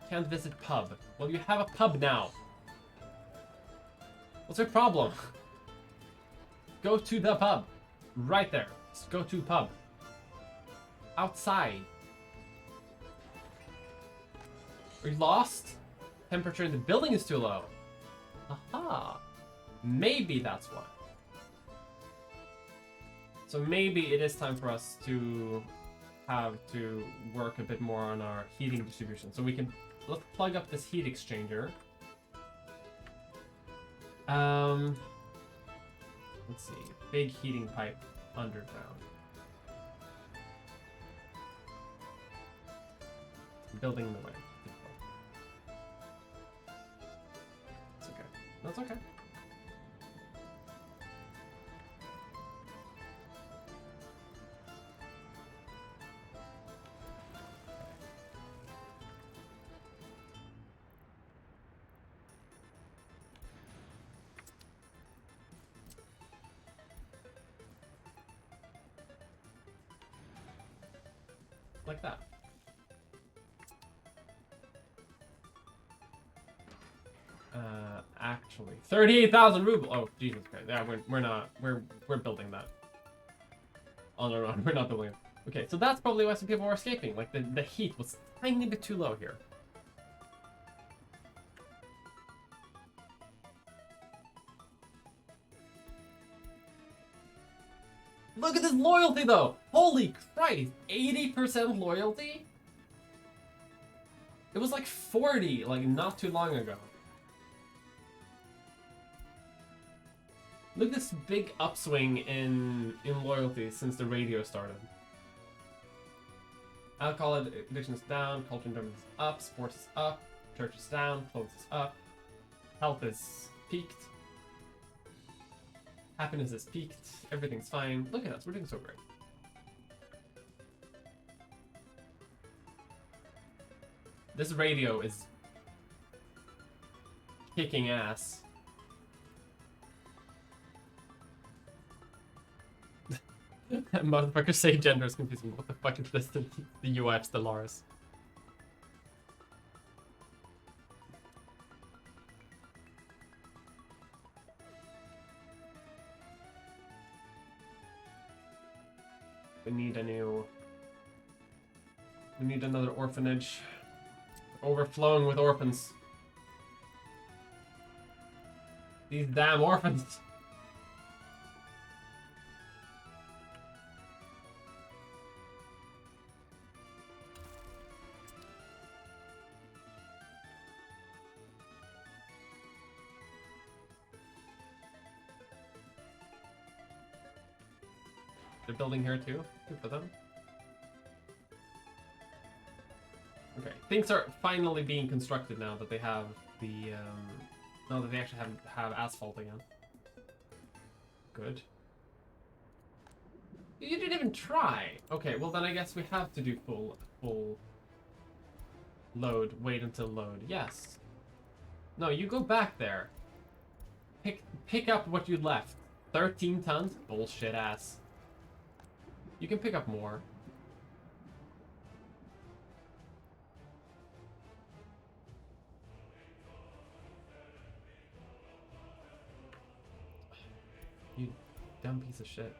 Can't visit pub. Well, you have a pub now. What's your problem? Go to the pub. Right there. Just go to pub. Outside. Are you lost? Temperature in the building is too low. Aha. Maybe that's why. So maybe it is time for us to have to work a bit more on our heating distribution. So we can, let's plug up this heat exchanger. Let's see, big heating pipe underground. Building in the way. It's okay. That's okay. Like that. Actually, 38,000 rubles. Oh, Jesus Christ! Yeah, we're building that. On our own, we're not building it. Okay, so that's probably why some people are escaping. Like the heat was a tiny bit too low here. Look at this loyalty though! Holy Christ! 80% loyalty? It was like 40, like not too long ago. Look at this big upswing in loyalty since the radio started. Alcohol addiction is down, culture and is up, sports is up, church is down, clothes is up, health is peaked, happiness is peaked, everything's fine. Look at us, we're doing so great. This radio is kicking ass. That motherfucker say gender is confusing. What the fuck is this? The UF Stellaris. We need another orphanage. Overflowing with orphans. These damn orphans. They're building here too. Good for them. Okay, things are finally being constructed now that they have the now that they actually have asphalt again. Good. You didn't even try. Okay, well then I guess we have to do full load. Wait until load. Yes. No, you go back there. Pick up what you left. 13 tons? Bullshit ass. You can pick up more. You dumb piece of shit.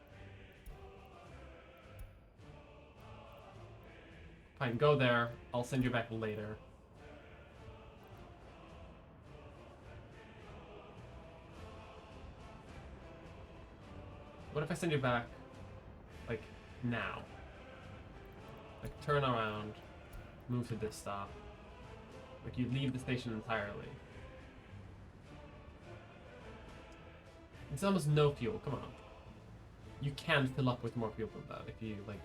Fine, go there. I'll send you back later. What if I send you back, like, now. Like, turn around, move to this stop. Like, you leave the station entirely. It's almost no fuel, come on. You can fill up with more fuel than that if you, like,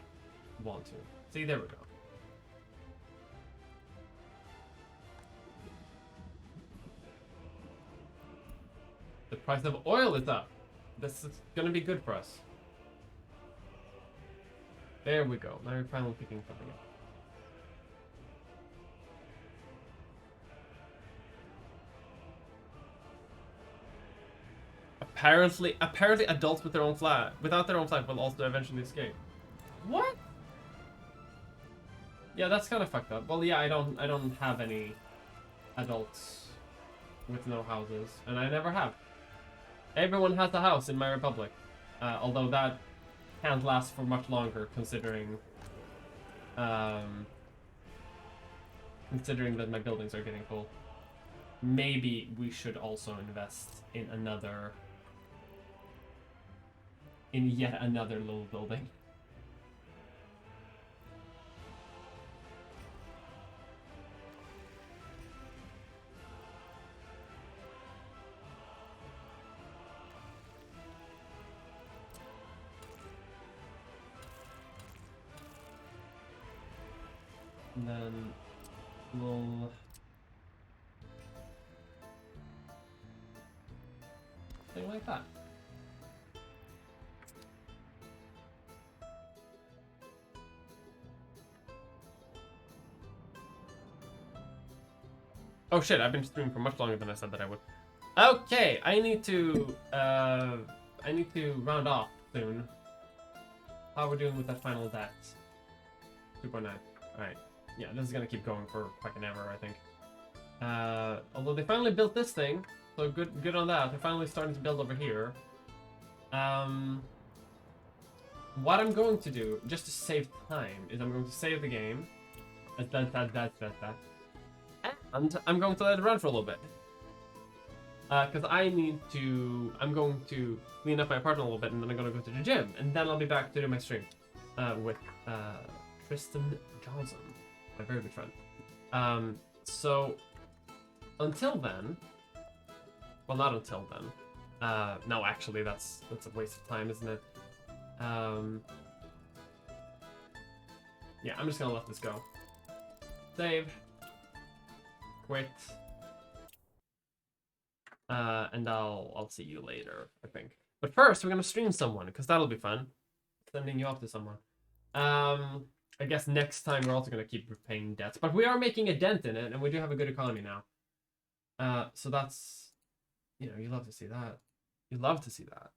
want to. See, there we go. The price of oil is up. This is gonna be good for us. There we go. Now we're finally picking something up. Apparently adults with their own flag, without their own flag, will also eventually escape. What? Yeah, that's kind of fucked up. Well, yeah, I don't have any adults with no houses, and I never have. Everyone has a house in my republic, although that can't last for much longer, considering that my buildings are getting full. Maybe we should also invest in yet another little building. And then we'll thing like that. Oh shit, I've been streaming for much longer than I said that I would. Okay, I need to round off soon. How are we doing with that final debt? 2.9. Alright. Yeah, this is gonna keep going for fucking ever, I think. Although they finally built this thing, so good on that. They're finally starting to build over here. What I'm going to do, just to save time, is I'm going to save the game. And I'm going to let it run for a little bit. Because I'm going to clean up my apartment a little bit, and then I'm going to go to the gym. And then I'll be back to do my stream with Tristan Johnson, my very good friend. So, until then... Well, not until then. No, actually, that's a waste of time, isn't it? Yeah, I'm just going to let this go. Save. Quit. And I'll see you later, I think. But first, we're gonna stream someone, because that'll be fun. Sending you off to someone. I guess next time we're also gonna keep repaying debts, but we are making a dent in it, and we do have a good economy now. So that's, you know, you love to see that. You love to see that.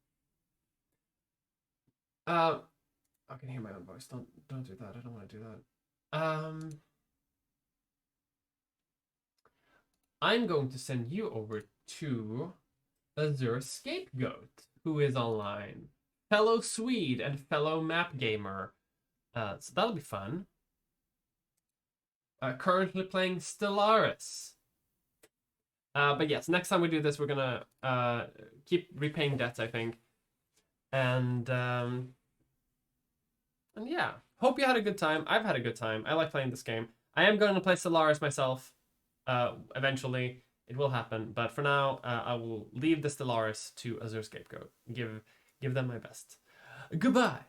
I can hear my own voice. Don't do that. I don't want to do that. I'm going to send you over to Azure Scapegoat, who is online. Fellow Swede and fellow map gamer. So that'll be fun. Currently playing Stellaris. But yes, next time we do this, we're gonna keep repaying debts, I think. And yeah, hope you had a good time. I've had a good time. I like playing this game. I am going to play Stellaris myself. Eventually, it will happen. But for now, I will leave the Stellaris to Azure Scapegoat. Give them my best. Goodbye.